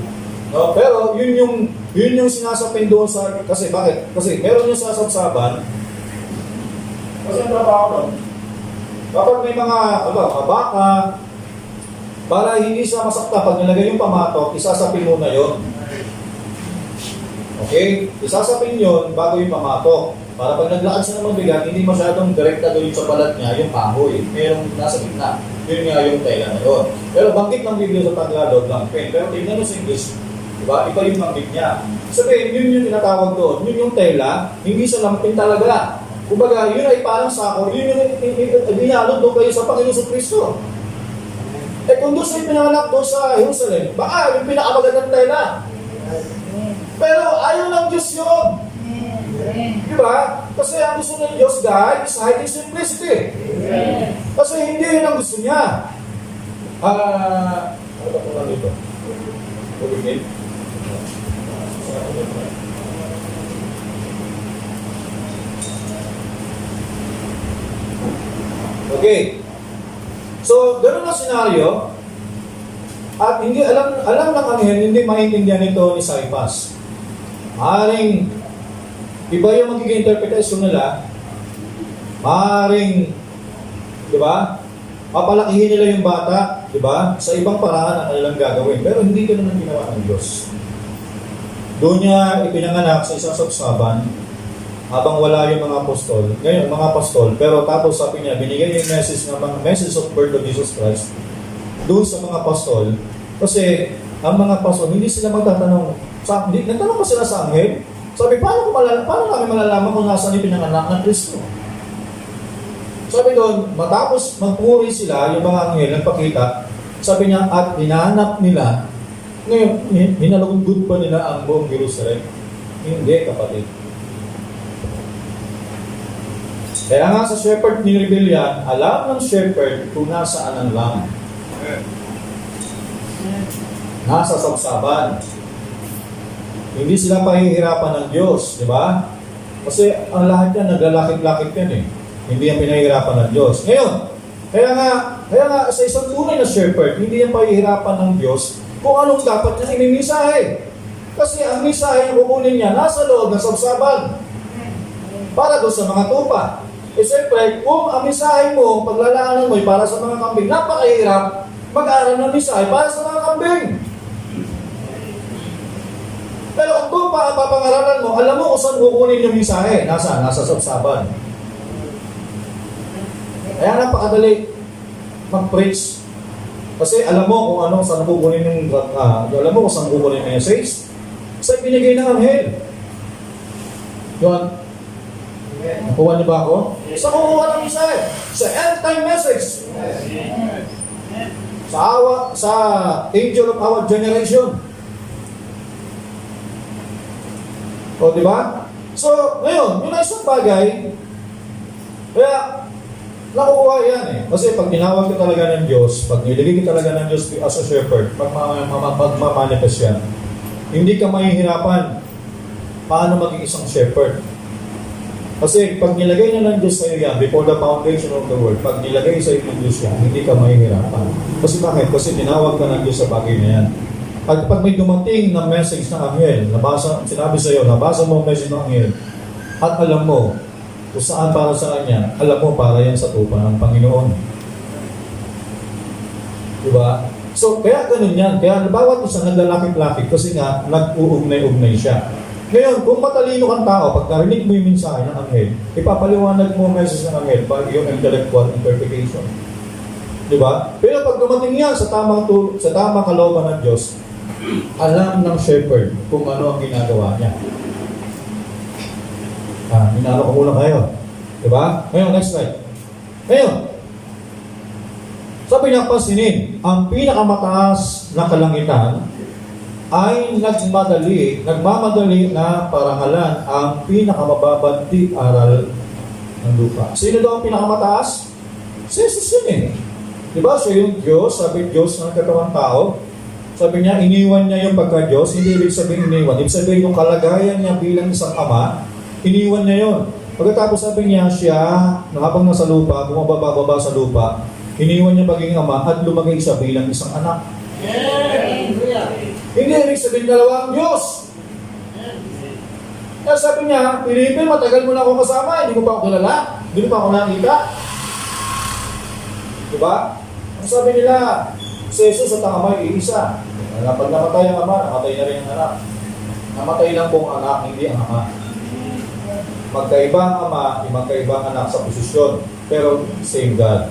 No? Pero yun yung sinasapin doon sa, kasi bakit? Kasi meron yung sasabsaban, kasi ang trabaho nun, kapag may mga baka, para hindi siya masakta, pag nilagay yung pamatok, isasapin mo na yun. Okay? Isasapin yun bago yung pamatok. Para pag naglakad siya ng mabigat, hindi masyadong direkta doon sa balat niya, yung kahoy. Merong nasa gitna. Yun nga yung tela na yun. Pero banggit ng Biblia sa Tagalog, lampin. Pero tingnan mo sa English, diba? Iba yung banggit niya. Sabihin, yun yung tinatawag doon. Yun yung tela, hindi sa lampin talaga. Kumbaga, yun ay parang sako, yun yung binalot doon kayo sa Panginoon sa Kristo. Kung doon sa'yo pinanganak doon sa Jerusalem, baka yung pinakamagandang tela. Pero ayaw ng Diyos yun. Diba? Kasi ang gusto ng Diyos, guys, is hiding simplicity. Kasi hindi yun ang gusto niya. Ano ba kung dito? Uligin? Okay. So, gano'n ang senaryo. At hindi alam ng anghel, hindi maintindihan ito ni Caiaphas. Maaaring iba yung magiging interpretation nila. Maaaring, di ba? Papalakihin nila yung bata, di ba? Sa ibang paraan ang kanilang gagawin. Pero hindi ko naman ginawa ng Diyos. Doon niya ipinanganak sa isang sabsaban habang wala yung mga apostol. Ngayon, mga apostol. Pero tapos sabi niya, binigay yung message ng mga message of birth of Jesus Christ doon sa mga apostol. Kasi ang mga paso, hindi sila magtatanong. Nagtanong pa sila sa anghel. Sabi, paano namin malalaman kung nasaan ipinanganak ng Kristo? Sabi doon, matapos magpuri sila, yung mga anghel, nagpakita, sabi niya, at hinahanap nila, ngayon, hinalugod pa nila ang buong Jerusalem. Hindi, kapatid. Kaya nga sa shepherd ni Rebellion, alam ng shepherd kung nasaan ang lamb. Nasa sabsaban. Hindi sila pahihirapan ng Diyos, di ba? Kasi ang lahat yan, naglalakit-lakit yan eh. Hindi yan pinahihirapan ng Diyos. Ngayon, kaya nga sa isang tunay na shepherd, hindi yan pahihirapan ng Diyos kung anong dapat niya inimisahe. Kasi ang misahe na kukunin niya nasa loob ng sabsaban para doon sa mga tupa. Eh siyempre, kung ang misahe mo, paglalaanan mo para sa mga kambing, napakahirap mag-aaral ng misahe para sa mga kambing. Pero kung tupa ang papangaralan mo, alam mo kung saan kukunin yung misahe. Nasa sabsaban. Kaya napakadali mag-preach. Kasi alam mo kung ano, saan kukunin yung, alam mo kung saan kukunin yung message. Kasi binigay ng anghel. Yun. Nakuha niyo ba ako? Sa kukuha ng mensahe. Sa end-time message. Sa angel of our generation. O, di ba? So, ngayon, yun ay isang bagay. Kaya, nakukuha yan eh. Kasi pag tinawag ka talaga ng Diyos, pag nilagay ka talaga ng Diyos as a shepherd, magmamanifest yan. Hindi ka mahihirapan paano maging isang shepherd. Kasi pag nilagay niya ng Diyos sa iyo yan, before the foundation of the world, pag nilagay sa iyo ng Diyos yan, hindi ka mahihirapan. Kasi bakit? Kasi tinawag ka ng Diyos sa bagay na yan. At pag may dumating na message ng anghel, sinabi sa iyo, nabasa mo ang message ng anghel, at alam mo kung saan para sa kanya, alam mo para yan sa tupa ng Panginoon. Diba? So, kaya ganun yan. Kaya bawat isa naglalakit-lakit kasi nga, nag-uugnay-ugnay siya. Ngayon, kung matalino kang tao, pag narinig mo yung mensahe ng anghel, ipapaliwanag mo ang message ng anghel by yung intellectual interpretation. Diba? Pero pag dumating yan sa tamang kalooban ng Diyos, alam ng shepherd kung ano ang ginagawa niya. Minalo ko muna kayo. Diba? Ngayon, next slide. Ngayon, sabi niya, pansinin, ang pinakamataas na kalangitan ay nagmamadali na parangalan ang pinakamababang aral ng lupa. Sino daw ang pinakamataas? Si Jesus yun eh. Diba? Siya yung Diyos, sabi Diyos ng katawang tao. Sabi niya, iniwan niya yung pagka-Diyos. Hindi ibig sabihin iniwan. Ibig sabihin yung kalagayan niya bilang isang ama, iniwan niya yun. Pagkatapos sabi niya, siya, habang nasa lupa, bumababa sa lupa, iniwan niya pagiging ama at lumagay siya bilang isang anak. Hindi ibig sabihin dalawang Diyos. Kaya sabi niya, Felipe, matagal mo na ako kasama, hindi mo pa ako kilala, hindi mo pa ako nakita. Diba? Ang sabi nila, si Jesus at ang ama ay iisa. Pag namatay ang ama, namatay na rin ang anak. Namatay lang pong anak, hindi ang ama. Magkaiba ang ama, magkaiba ang anak sa posisyon, pero same God.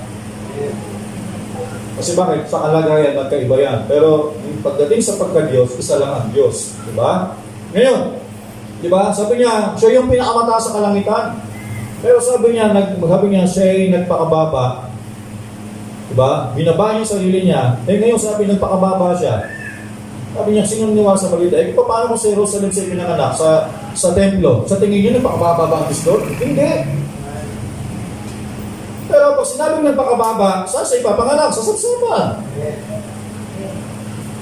Kasi bakit? Sa kalagayan, magkaiba yan. Pero pagdating sa pagka-Diyos, isa lang ang Diyos. Diba? Ngayon, diba? Sabi niya, siya yung pinakamataas sa kalangitan. Pero sabi niya, siya ay nagpakababa. Diba? Binaba niya sarili niya. Ngayon sabi, nagpakababa siya. Sabi niya, sino niwa sa balita? Paano mo sa Jerusalem siya pinanganak? Sa templo? Sa tingin niyo, nagpakababa ba ang Kristo? Hindi. Pero pag sinabing nagpakababa, saan siya ipapanganak? Sa sabsaban.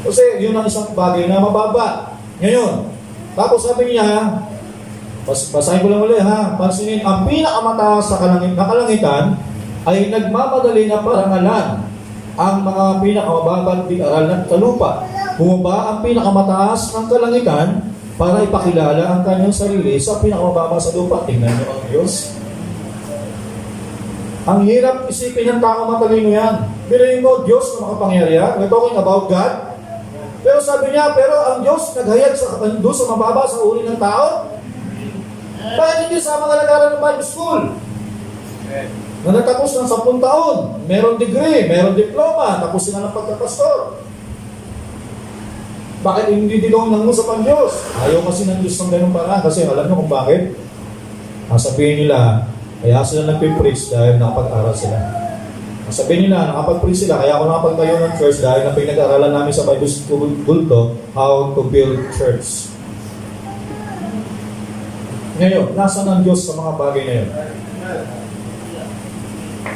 Kasi yun ang isang bagay na mababa. Ngayon, tapos sabi niya, basahin ko lang ulit ha, pansinin, ang pinakamataas sa kalangitan ay nagmamadali na parangalan ang mga pinakamababang di-aral ng kalupa. Bumaba ang pinakamataas ng kalangitan para ipakilala ang kanyang sarili sa pinakamababa sa lupa. Tingnan niyo ang Diyos. Ang hirap isipin ng tao matalino yan. Biruin mo, Diyos na makapangyarihan. We're talking about God. Pero sabi niya, pero ang Diyos naghayag doon sa mababa sa uri ng tao. Bakit hindi sa mga nag-aaral ng Bible School? Na natapos ng 10 taon, meron degree, meron diploma, tapos sila ng pagkapastor. Bakit hindi dilong ng usap ang Diyos? Ayaw kasi ng Diyos ng ganung paraan. Kasi alam nyo kung bakit? Sabihin nila, kaya sila nagpipreach dahil nakapag-aral sila. Sabihin nila, nakapag-preach sila, kaya ako nakapagtayo ng church dahil na pinag-aralan namin sa Bible School to how to build church. Ngayon, nasa ng Diyos sa mga bagay na yun?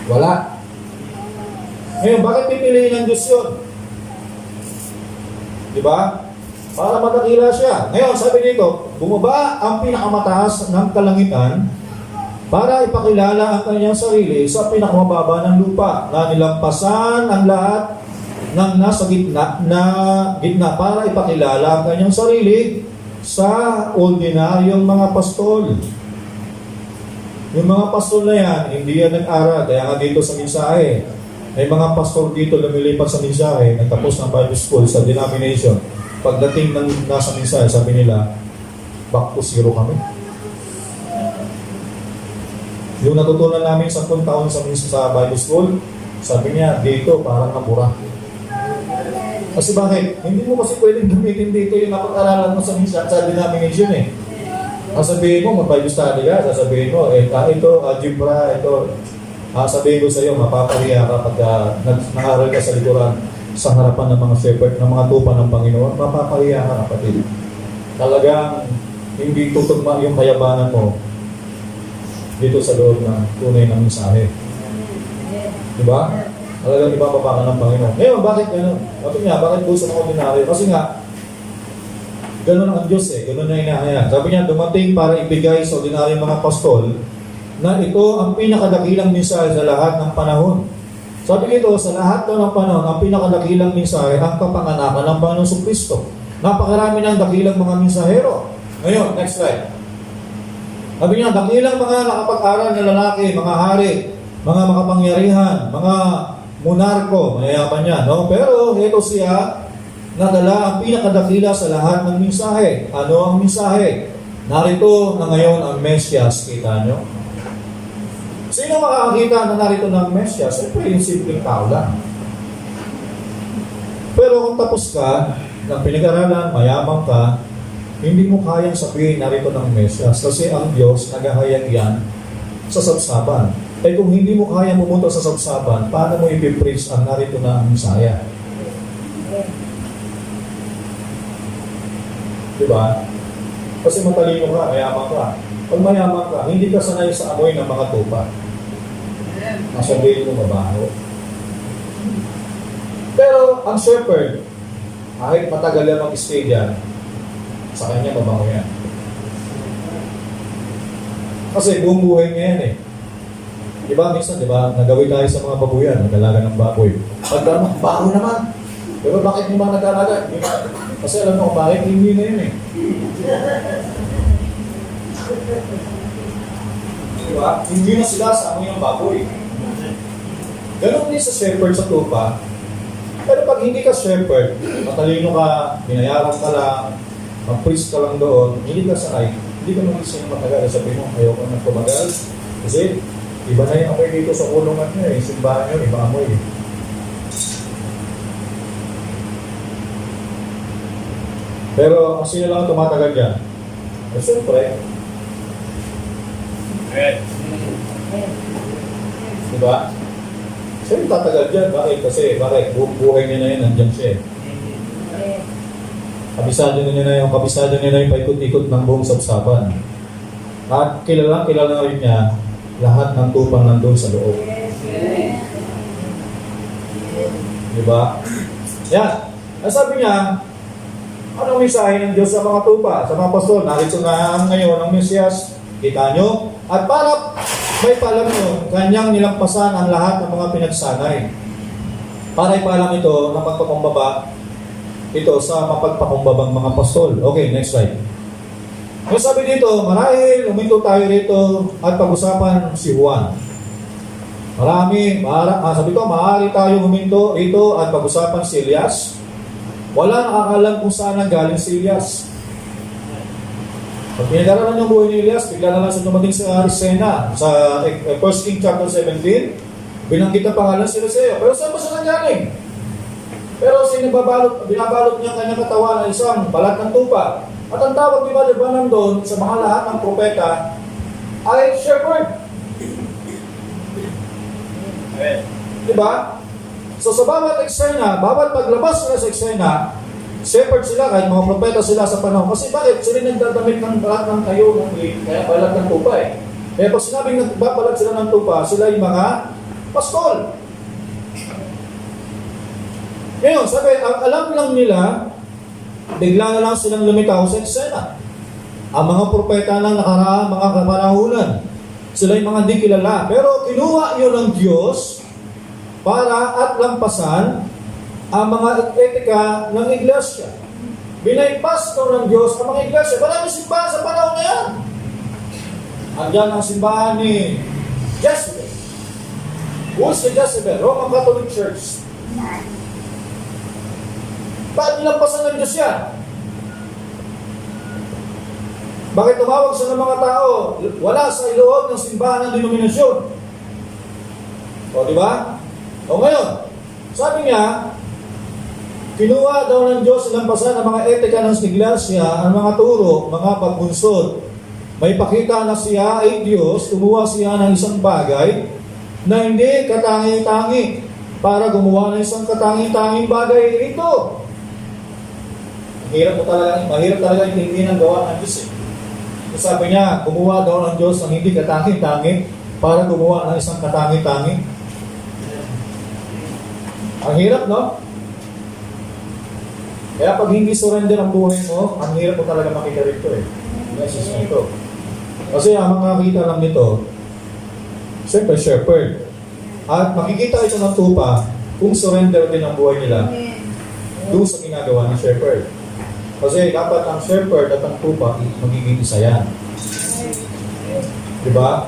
Wala. Ngayon, bakit pipiliin ng Diyos yun? Diba? Para magkakila siya. Ngayon, sabi dito, bumaba ang pinakamataas ng kalangitan para ipakilala ang kanyang sarili sa pinakamababa ng lupa na nilampasan ang lahat ng nasa gitna para ipakilala ang kanyang sarili sa ordinaryong mga pastol. Yung mga pastol na yan, hindi yan nag-aral. Kaya nga dito sa mensahe, may mga pastor dito lumilipat sa mensahe, nagtapos ng Bible School sa denomination. Pagdating ng nasa mensahe, sabi nila, back to zero kami. Yung natutunan namin sa 10 taon sa Bible School, sabi niya, dito parang nabura. Kasi bakit? Hindi mo kasi pwedeng gamitin dito yung napag-aralan mo sa denomination eh. Sasabihin mo, mag-Bible study ka, sasabihin mo, ito, algebra, ito, sabihin ko sa iyo, mapapahiya ka pag nangaral ka sa likuran sa harapan ng mga shepherd, ng mga tupa ng Panginoon, mapapahiya ka, kapatid. Talagang hindi tutugma yung kayabangan mo dito sa loob ng tunay ng mensahe. Diba? Talagang ibababa ka ng Panginoon. Ngayon, bakit gano'n? Sabi niya, bakit gusto ng ordinaryo? Kasi nga, gano'n ang Diyos eh. Gano'n na inahaya. Sabi niya, dumating para ibigay sa ordinaryong mga pastol na ito ang pinakadakilang mensahe sa lahat ng panahon. Sabi nito, sa lahat ng panahon, ang pinakadakilang mensahe ang kapanganakan ng Panginoong Kristo. Napakarami ng dakilang mga mensahero. Ngayon, next slide. Sabi niya, dakilang mga nakapag-aral na lalaki, mga hari, mga makapangyarihan, mga monarko, mayayaman yan, no? Pero ito siya, nadala ang pinakadakila sa lahat ng mensahe. Ano ang mensahe? Narito na ngayon ang Mesyas, kita nyo? Sino makakakita na narito ng Mesyas? Siyempre, yung simpleng tao lang. Pero kung tapos ka, ng pinag-aralan, mayamang ka, hindi mo kayang sabihin narito ng Mesyas. Kasi ang Diyos, naghahayag yan sa sabsaban. Eh kung hindi mo kayang pumunta sa sabsaban, paano mo ipipreach ang narito na ang Messiah? Diba? Kasi matalino ka, mayaman ka. Pag mayaman ka, hindi ka sanay sa amoy ng mga tupa. Masabihin mo mabaho. Pero ang shepherd, kahit matagal yan mag-stay dyan, sa kanya mabango yan. Kasi buong buhay niya yan eh. Diba, minsan, diba, nagawin tayo sa mga babuyan, nag-alaga ng baboy. Pagka, baho naman. Pero bakit hindi ba nag-alaga? Kasi alam mo kung bakit, hindi na yun eh. Diba? Hindi na sila sa amoy ng baboy. Ganon din sa shepherd sa tupa. Pero pag hindi ka shepherd, matalino ka, binayaran ka lang, mag-preach ka lang doon, hindi ka sanay, hindi ka mag-isip ng matagal. Sabi mo, ayaw ka na tumagal. Kasi, iba na yung amoy dito sa kulungan nyo eh. Simbahan nyo, iba amoy eh. Pero ang sino lang tumatagal dyan? Eh, siyempre. Diba? Sino tatagal dyan? Bakit? Kasi, bakit? Buhay niya na yun, nandiyan siya eh. Kabisado niya na yung paikot-ikot ng buong sabsaban. At kilala na rin niya lahat ng tupang nandun sa loob. Diba? Yan. Ang sabi niya, anong mensahe ng Diyos sa mga tupa, sa mga pastol? Narito na ngayon ang Mesyas. Kita nyo? At para may paalam nyo, kanyang nilampasan ang lahat ng mga pinagsanay. Para ipaalam ito na pagpakumbaba ito sa mapagpakumbabang mga pastol. Okay, next slide. Kung sabi dito, marahil uminto tayo rito at pag-usapan si Juan. Sabi ko, maaari tayong huminto rito at pag-usapan si Elias. Wala nakakalam kung saan nanggaling si Elias. Pag pinag-aralan yung buhay ni Elias, bigla na lang siya dumating sa Arsena. Sa 1 King chapter 17, binanggit ang pangalan si Eliseo. Pero saan ba siya nanggaling? Pero si ay binabalot niya ang kanyang katawan ng isang balat ng tupa. At ang tawag ni Brother Branham doon sa mga lahat ng propeta ay shepherd. Diba? So sa bawat eksena, bawat paglabas sila sa eksena, shepherd sila kahit mga propeta sila sa panahon. Kasi bakit? Sila nagdadamit ng balat ng kayo, kaya balat ng tupa eh. Kaya pag sinabing nagbabalat sila ng tupa, sila yung mga pastol. Ngayon, sabi, ang alam lang nila, bigla na lang silang lumitaw sa eksena. Ang mga propeta ng nakaraan, mga kapanahunan, sila yung mga di kilala. Pero kinuha yun ng Diyos para at lampasan ang mga etika ng iglesia. Binaypas to ng Diyos ang mga iglesia. Maraming simbahan sa panahon na yan. Andiyan ang simbahan ni Jezebel. Who's si Jezebel? Roman Catholic Church. Bakit nilampasan ng Diyos yan? Bakit tumawag sa mga tao? Wala sa iloob ng simbahan ng denominasyon. O, di ba? O ngayon, sabi niya, kinuha daw ng Diyos lampasan ang mga etika ng iglesia, ang mga turo, mga pagbunsod. May pakita na siya ay Diyos, kumuha siya ng isang bagay na hindi katangi-tangi para gumawa ng isang katangi-tanging bagay ito. Mahirap talaga hindi ng gawa ng Diyos eh. Sabi niya, kumuha daw ng Diyos ng hindi katangi-tangi para gumawa ng isang katangi-tangi. Ang hirap, no? Kaya pag hindi surrender ang buhay mo, ang hirap mo talaga makita rito eh. Message na ito. Kasi ang mga kita lang nito, siyempre shepherd. At makikita ito ng tupa kung surrender din ang buhay nila doon sa ginagawa ng shepherd. Kasi dapat ang shepherd at ang tupa magiging isa yan. Diba?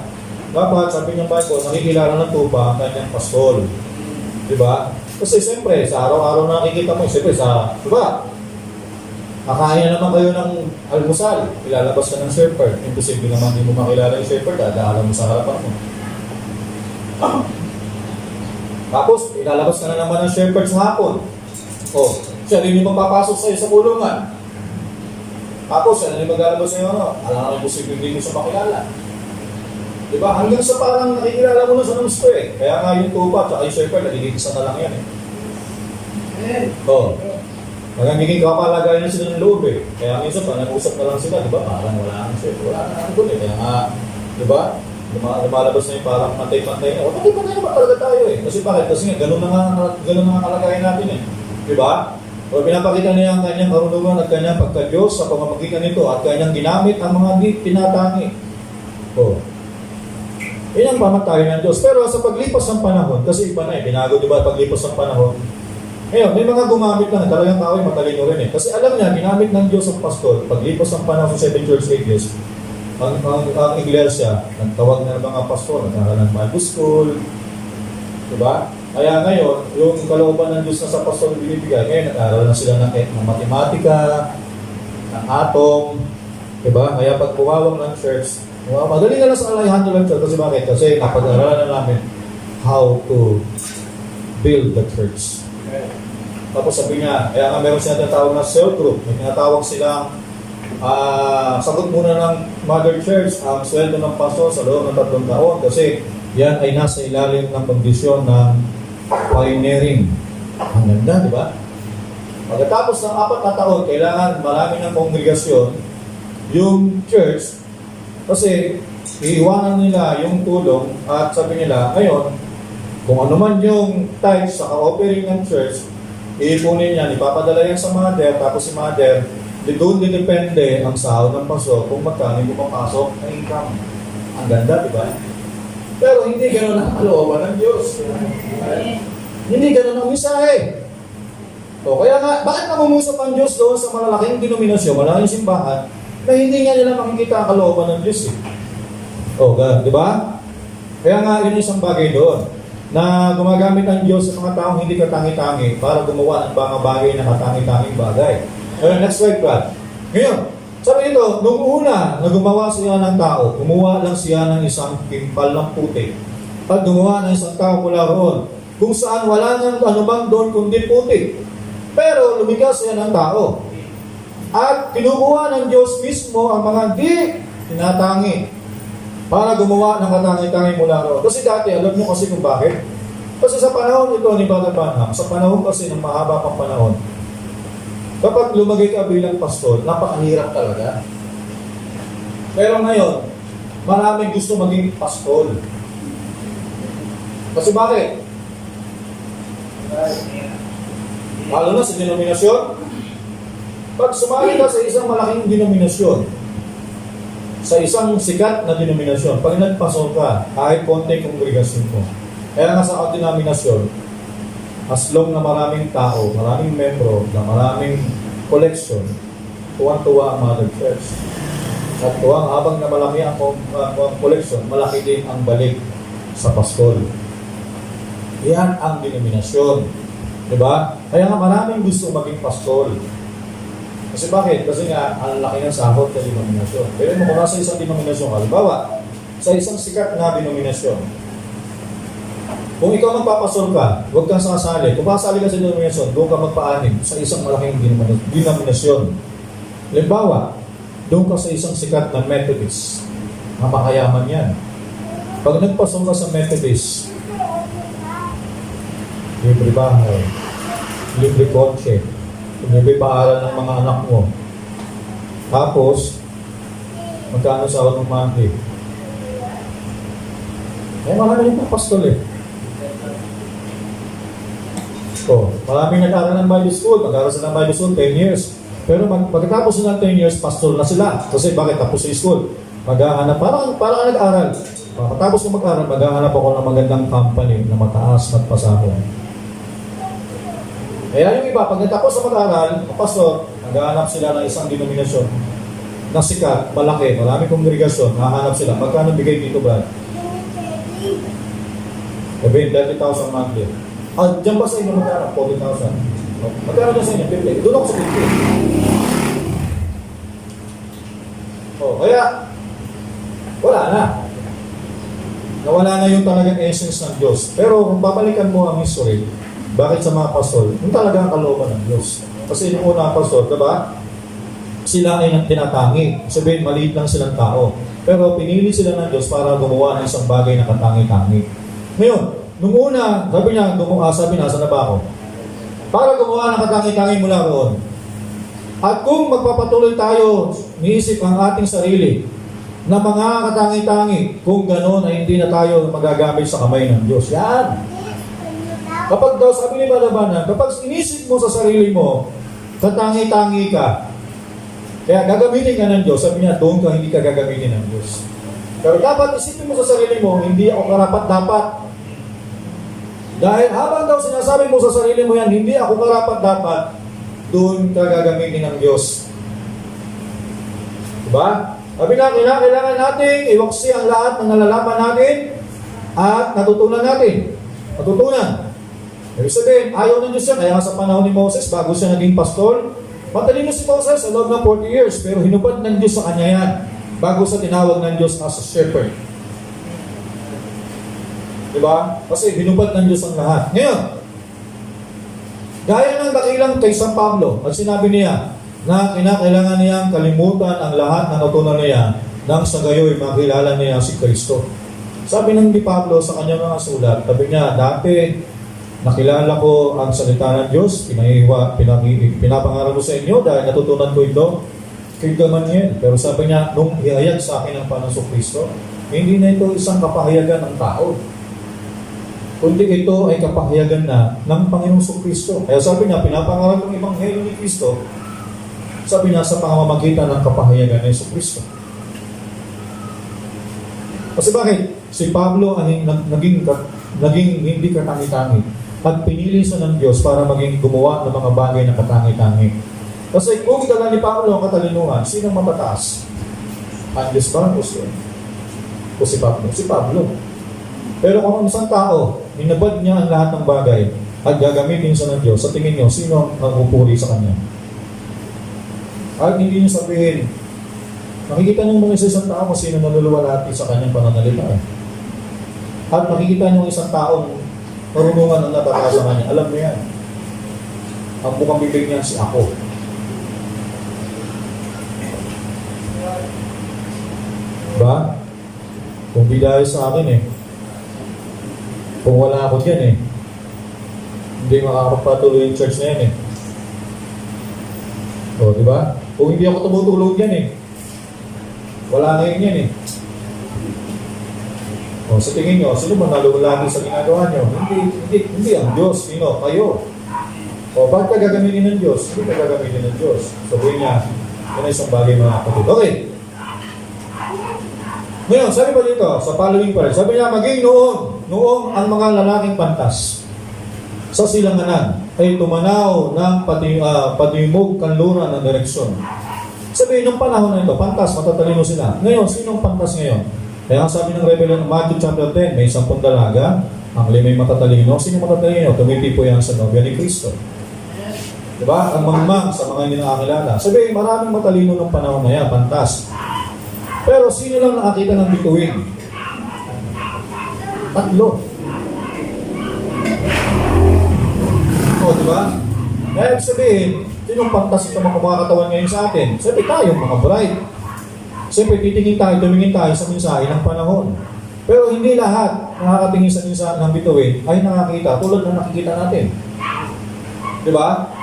Dapat, sabi ng Bible, nakikilala ng tupa ang kanyang pastol. Diba? Kasi siyempre, sa araw-araw nakikita mo, siyempre diba? Kakain naman kayo ng almusal, ilalabas ka ng shepherd. Imposible naman hindi mo makilala yung shepherd, dadaalan mo sa harapan mo. Tapos, ilalabas ka na naman ng shepherd sa hapon. O, siya rin yung magpapasok sa'yo sa kulungan. Tapos, siya rin yung maglalabas sa'yo, alam naman imposible hindi mo siya makilala. Diba? Hanggang sa parang nakikilala mo na sa gusto eh. Kaya nga yung tupa at yung shepherd, nagigigisa na lang yan eh. O, nagiging kapalagayan na sila ng loob eh. Kaya minsan pa, nag-usap na lang sila, diba? Parang wala nang shepherd. Wala na doon eh. Kaya nga, diba? Lumalabas na yung parang pantay-pantay na. O, pantay-pantay na ba talaga tayo eh? Kasi bakit? Kasi nga, ganun na nga kalagayan natin eh. Diba? O, pinapakita niya ang kanyang karunungan at kanyang pagka-Diyos sa pamamagitan nito at kanyang ginamit ang mga di tinatangi. O, yan ang pamatayan ng Diyos. Pero sa paglipas ng panahon, kasi iba na eh, binago diba paglipas ng panahon. Ngayon, may mga gumamit na talagang tao ay matalino rin eh. Kasi alam niya, ginamit ng Diyos ang pastor, paglipas ng panahon sa 7 Church Ages, ang iglesia, nagtawag na ng mga pastor, nagkaroon ng Bible School, diba? Kaya ngayon, yung kalooban ng Diyos na sa pastor binibigay, ngayon nag-aaral na sila ng matematika, ng atom, diba? Kaya pag pumawag ng church, madali na lang sa Alejandro lang church. Kasi bakit? Kasi napag-aralan na namin how to build the church. Tapos sabi niya, kaya nga meron siya tinatawag na cell group. May tinatawag silang sagot muna ng Mother Church ang sweldo ng pastor sa loob ng 3 taon kasi yan ay nasa ilalim ng kondisyon ng pioneering. Ang ganda, di ba? Pagkatapos ng 4 na taon, kailangan marami ng kongregasyon yung church kasi iiwanan nila yung tulong at sabi nila, ngayon, kung ano man yung tithes sa offering ng church, iipunin yan, ipapadala yan sa mother, tapos si mother, doon depende ang sahod ng pastor kung magkano yung pumapasok na income. Ang ganda, di ba? Pero hindi gano'n ang kalooban ng Diyos. Hindi gano'n ang mensahe. So, kaya nga, bakit namumuusap ang Diyos doon sa malalaking denominasyon, malaking simbahan, na hindi nga nila makikita ang kalooban ng Diyos eh. O, di ba? Kaya nga, yun isang bagay doon, na gumagamit ang Diyos sa mga taong hindi katangi-tangi para gumawa ng mga bagay na katangi-tanging bagay. Ngayon, next slide, Brad. Ngayon, sabi nito, nung una na gumawa siya ng tao, gumawa lang siya ng isang pimpal ng puti. At gumawa ng isang tao mula roon, kung saan wala nang anumang doon kundi puti. Pero lumikas yan ng tao. At kinukuha ng Diyos mismo ang mga di tinatangi para gumawa ng katangi-tangi mula roon. Kasi dati, alam nyo kasi kung bakit? Kasi sa panahon ito ni Brother Branham, sa panahon kasi ng mahaba pang panahon, kapag lumagay ka bilang pastor, napakahirap talaga. Pero ngayon, maraming gusto maging pastor. Kasi bakit? Lalo na sa denominasyon. Pag sumali ka sa isang malaking denominasyon, sa isang sikat na denominasyon, pag nagpasok ka, kahit konti kongregasyon mo, kaya nga sa denominasyon, as long na maraming tao, maraming membro, na maraming collection, tuwang-tuwa ang Mother Church. At tuwang habang na malaki ang collection, malaki din ang balik sa pastol. Yan ang denominasyon. Diba? Kaya nga maraming gusto maging pastol. Kasi bakit? Kasi nga, ang laki ng sahod sa denominasyon. Pero kung nasa isang denominasyon, halimbawa, sa isang sikat na denominasyon, kung ikaw magpapasol ka, huwag kang sasali. Kung pasali ka sa denominasyon, doon ka magpaanin sa isang malaking denominasyon. Halimbawa, doon ka sa isang sikat na Methodist, na makayaman yan. Pag nagpasol ka sa Methodist, libre bahay, libre kotse, libre paaral ng mga anak mo. Tapos, magkano sahod ng monthly? Marami rin pastol eh. So, maraming nag-aaral ng Bible School. Mag-aaral sila ng Bible School 10 years. Pero pagkatapos na ng 10 years, pastor na sila. Kasi bakit? Tapos sa school. Maghahanap, parang nag-aaral. Pagkatapos ng mag-aaral, maghahanap ako ng magandang company na mataas magpasahod. Kaya yung iba, pag natapos sa mag-aaral, pastor, naghahanap sila ng isang denominasyon na sikat, malaki, maraming kongregasyon, nahanap sila. Magkano bigay dito, Brad? Sabihin, 30,000 monthly. Diyan ba sa inyo magkano? 40,000. Magkano dyan sa inyo? 50. Doon ako sa 50. Kaya, wala na. Nawala na yung talagang essence ng Diyos. Pero kung babalikan mo ang history, bakit sa mga pastor? Yung talaga ang kalooban ng Diyos. Kasi yung una pastor, diba? Sila ay tinatangi. Sabihin, maliit lang silang tao. Pero pinili sila ng Diyos para gumawa ng isang bagay na katangi-tangi. Ngayon, nung una, sabi na, saan na ba ako? Para gumawa ng katangi-tangi mula roon. At kung magpapatuloy tayo, niisip ang ating sarili, na mga katangi-tangi, kung gano'n ay hindi na tayo magagamit sa kamay ng Diyos. Yan! Kapag daw, sabi ni Balabanan, kapag inisip mo sa sarili mo, katangi-tangi ka, kaya gagamitin ka ng Diyos, sabi niya, doon ka hindi ka gagamitin ng Diyos. Pero dapat isipin mo sa sarili mo, hindi ako karapat-dapat. Dahil habang daw sinasabi mo sa sarili mo yan, hindi ako karapat-dapat, doon ka gagamitin ng Diyos. Diba? Sabi na, kailangan natin iwaksi ang lahat ng nalalaman natin at natutunan natin. Natutunan. Ibig sabihin, ayaw ng Diyos yan. Kaya sa panahon ni Moses, bago siya naging pastor, matalino si Moses sa loob ng 40 years, pero hinubad ng Diyos sa kanya yan, bago sa tinawag ng Diyos as a shepherd. Diba? Kasi hinubad ng Diyos ang lahat. Ngayon, gaya ng dakilang kay San Pablo, at sinabi niya na kinakailangan niyang kalimutan ang lahat ng natutunan niya nang sa gayoy makilala niya si Kristo. Sabi ng di Pablo sa kanyang mga sulat, sabi niya, dati nakilala ko ang salita ng Diyos, pinapangarap ko sa inyo dahil natutunan ko ito kay Gamaliel. Pero sabi niya, nung ihayag sa akin ang Panginoong Kristo, hindi na ito isang kapahayagan ng tao, kundi ito ay kapahayagan na ng Panginoong Kristo. Kaya sabi niya, pinapangarap ng Ebanghelyo ni Kristo, sabi niya sa pamamagitan ng kapahayagan ng Kristo. Kasi bakit? Si Pablo ay naging hindi katangi-tangi. At pinili siya ng Diyos para maging gumawa ng mga bagay na katangi-tangi. Kasi kung dala ni Pablo ang katalinuhan, sino matataas? Ang Diyos ba? O si Pablo? Si Pablo. Pero kung ang isang tao, minabad niya ang lahat ng bagay at gagamitin siya ng Diyos, sa tingin niyo, sino ang upuri sa kanya? At hindi niyo sabihin, makikita niyo mga isang tao kung sino naluluwalhati sa kanyang pananalita. At makikita niyo isang taong marunungan ang nabasa sa kanya. Alam mo yan. ang bukang bibig niya si ako. Diba? Kung di dahil sa akin kung wala ako dyan hindi makakapatuloy yung church na yan O, diba? Kung hindi ako tumutulog yan wala na yun yan O, sa tingin nyo, sino ba nalulagi sa ginagawa nyo? Hindi ang Diyos. Sino? Kayo. O, bakit ka gagamitin ng Diyos? Hindi ka gagamitin ng Diyos. Sabihin niya, yun ay isang bagay mga kapatid. Okay. Ngayon, sabi pa dito, sa following pa rin, sabi niya, maging noong ang mga lalaking pantas sa silanganan ay tumanaw ng patimog kanluran ng direksyon. Sabi, nung panahon na ito, pantas, matatalino sila. Ngayon, sinong pantas ngayon? Kaya ang sabi ng Revelation, Matthew chapter 10, may 10 dalaga, ang 5 matatalino. Sino matatalino? Tumitipo yan sa nobya ni Kristo. Diba? Ang mangmang sa mga hindi nakakilala. Sabi, maraming matalino ng panahon na yan, pantas. Pero sino lang nakakita ng bituin? 3. O, diba? Kaya sabihin, sinong pantas ito mga kumakatawan ngayon sa atin? Sabi tayong mga bride. Siyempre, tumingin tayo sa mensahe ng panahon. Pero hindi lahat nakakatingin sa mensahe ng bituin ay nakakita tulad na nakikita natin. Diba?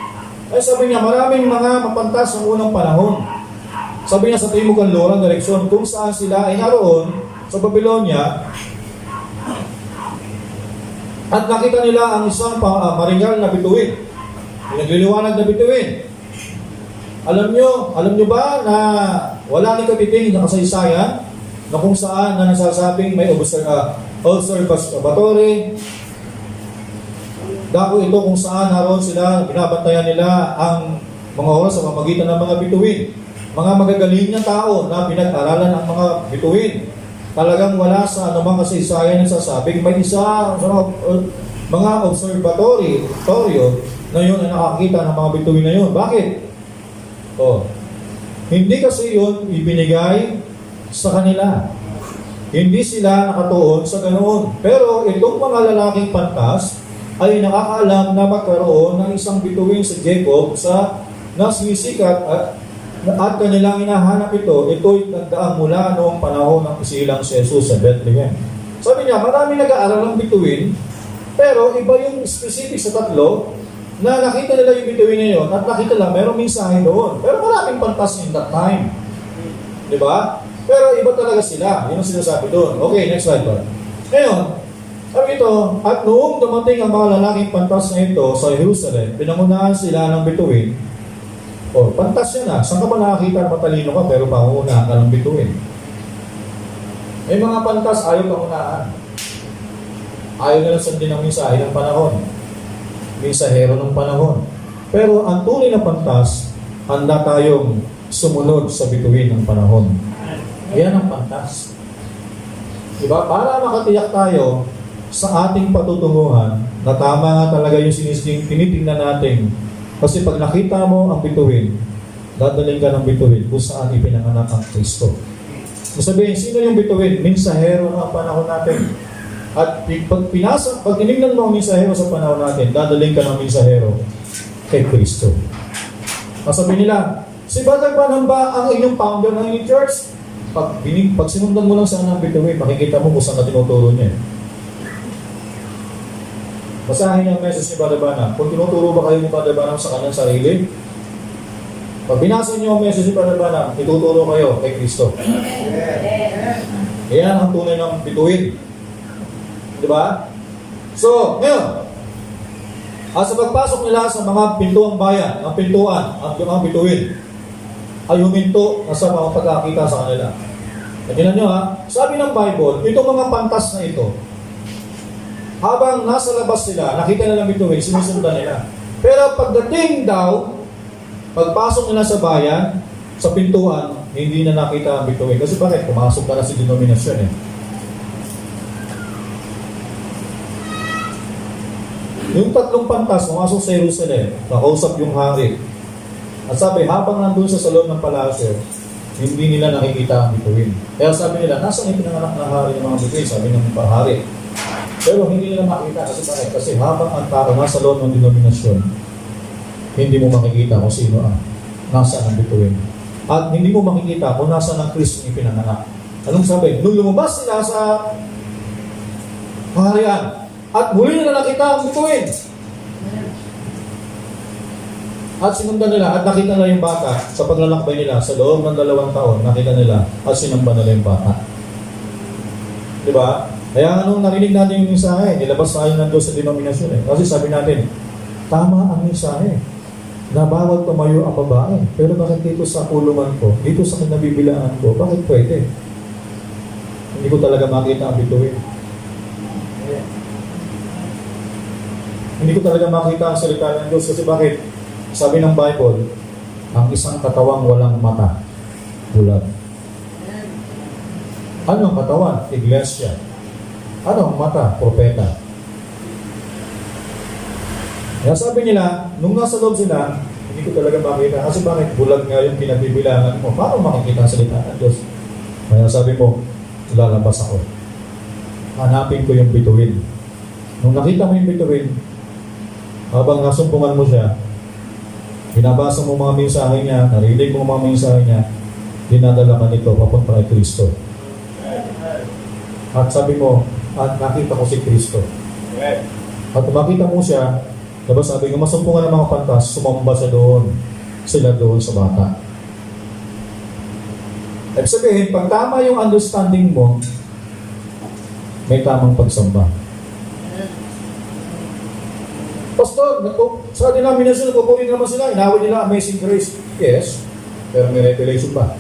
Ay sabi niya, maraming mga mapantas ng unang panahon. Sabi niya sa timog kanluran direksyon kung saan sila ay naroon sa Babylonia at nakita nila ang isang maringal na bituin. Nagliliwanag na bituin. Alam nyo ba na wala ni kapiting na kasaysayan na kung saan na nasasabing may observatory. Dako ito kung saan naroon sila, binabantayan nila ang mga oras sa pamamagitan ng mga bituin. Mga magagaling na tao na pinag-aralan ang mga bituin. Talagang wala sa anumang kasaysayan na sasabing may isa mga observatorio na yun na nakakita ng mga bituin na yun. Bakit? Hindi kasi yun ibinigay sa kanila. Hindi sila nakatuon sa ganoon. Pero itong mga lalaking pantas ay nakakaalam na magkaroon ng isang bituin sa Jacob sa nasisikat at kanilang hinahanap ito'y nagdaang mula noong panahon ng isilang si Jesus sa Bethlehem. Sabi niya, marami nag-aaral ng bituin, pero iba yung specific sa 3 na nakita nila yung bituin na yun at nakita lang, merong mensahe doon. Pero maraming pantas in that time. Diba? Pero iba talaga sila. Yun ang sinasabi doon. Okay, next slide pa. Ngayon, sabi ito, at noong dumating ang mga lalaking pantas na ito sa Jerusalem, pinangunahan sila ng bituin. Pantas yan Saan ka ba nakakita matalino ka pero pangunahan ka ng bituin? May mga pantas ayaw pangunahan. Ayaw nila sundin ang mensahe ng panahon. Mensahero ng panahon. Pero ang tunay na pantas, handa tayong sumunod sa bituin ng panahon. Yan ang pantas. Diba? Para makatiyak tayo sa ating patutunguhan na tama nga talaga yung tinitingnan natin. Kasi pag nakita mo ang bituin, dadaling ka ng bituin kung saan ipinanganak ang Kristo. Sabihin, sino yung bituin? Mensahero ng panahon natin. At pag tinignan mo ang mensahero sa panahon natin, dadaling ka ng mensahero kay Kristo. Sabi nila, si Brother Branham ba ang inyong founder ng inyong church? Pag sinundan mo lang saan ang bituin, makikita mo kung saan na tinuturo niya. Basahin niyo ang message ni Brother Branham. Kung tinuturo ba kayo ni Brother Branham sa kanyang sarili? Pag binasa niyo ang message ni Brother Branham, ituturo kayo kay Kristo. Yan ang tunay ng bituin. Diba? So, ngayon, sa pagpasok nila sa mga pintuang bayan, ang pintuan, ang mga bituin, ay huminto na sa mga pagkakita sa kanila. Tingnan nyo sabi ng Bible, itong mga pantas na ito, habang nasa labas sila, nakita nila bituin, sinusundan nila. Pero pagdating daw, pagpasok nila sa bayan, sa pintuan, hindi na nakita ang bituin. Kasi bakit? Pumasok ka na sa denominasyon Yung 3 pantas, pumasok sa Jerusalem, nakausap yung hari. At sabi, habang nandun sa loob ng palasyo, hindi nila nakikita ang bituin. Kaya sabi nila, nasaan yung pinanganak ng hari ng mga bituin? Sabi ng hari. Pero hindi nila makita kasi bakit? Kasi habang ang tao nasa loob ng denominasyon, hindi mo makikita kung sino ang nasaan ang bituin. At hindi mo makikita kung nasaan ang Kristo yung pinanganak. Anong sabi? Nung lumabas sila sa kaharian, at muli nila nakita ang bituin. At sinundan nila, at nakita nila yung bata sa paglalakbay nila sa loob ng 2 taon, nakita nila at sinamba nila yung bata. Diba? Kaya anong narinig natin yung mensahe, nilabas tayo nandun sa denominasyon eh. Kasi sabi natin, tama ang mensahe na bawat tumayo ang babae. Pero bakit dito sa kulungan ko, dito sa nabibilangan ko, bakit pwede? Hindi ko talaga makita ang bituin. Hindi ko talaga makita ang salita ng Diyos kasi bakit? Sabi ng Bible, ang isang katawang walang mata, bulag. Ano ang katawan? Iglesia. Ano ang mata? Propeta. Kaya sabi nila, nung nasa loob sila, hindi ko talaga makita. Kasi bakit bulag nga yung pinagbibilangan mo? Paano makikita ang salita ng Diyos? Kaya sabi mo, lalabas ako. Hanapin ko yung bituin. Nung nakita mo yung bituin, habang nasumpungan mo siya, binabasa mo mga mensahe niya, narinig mo mga mensahe niya, dinadala ka nito papunta kay Kristo. At sabi mo, at nakita ko si Kristo. At makita mo siya, diba sabi ko, masumpungan ng mga pantas, sumamba siya doon, sila doon sa bata. Ibig sabihin, pag tama yung understanding mo, may tamang pagsamba. Pastor, sa denomination, nagpupuri naman sila, inawin nila Amazing Grace. Yes, pero may revelation ba?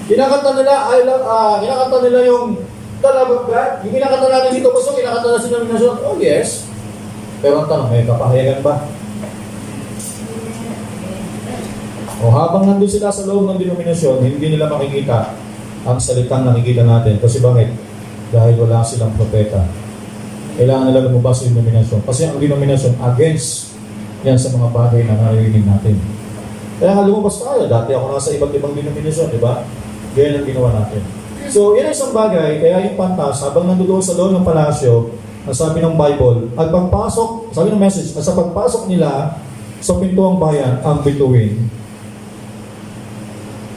Kinakanta nila yung The Love of God. Yung kinakanta natin dito, pastor, kinakanta na sa denomination. Oh yes. Pero ang tanong, may kapahayagan ba? O habang nandun sila sa loob ng denominasyon, hindi nila makikita ang salitang nakikita natin. Kasi bakit? Dahil wala silang propeta. Kailangan nila lumabas yung denominasyon. Kasi ang denominasyon against yan sa mga bagay na naririnig natin. Kaya nga lumabas tayo. Dati ako nasa iba't ibang denominasyon, di ba? Ganyan ang ginawa natin. So, yan isang bagay. Kaya yung pantas, habang nandoon sa loob ng palasyo, ang sabi ng Bible, at pagpasok, sabi ng message, at sa pagpasok nila sa pintuang bayan, ang bituin,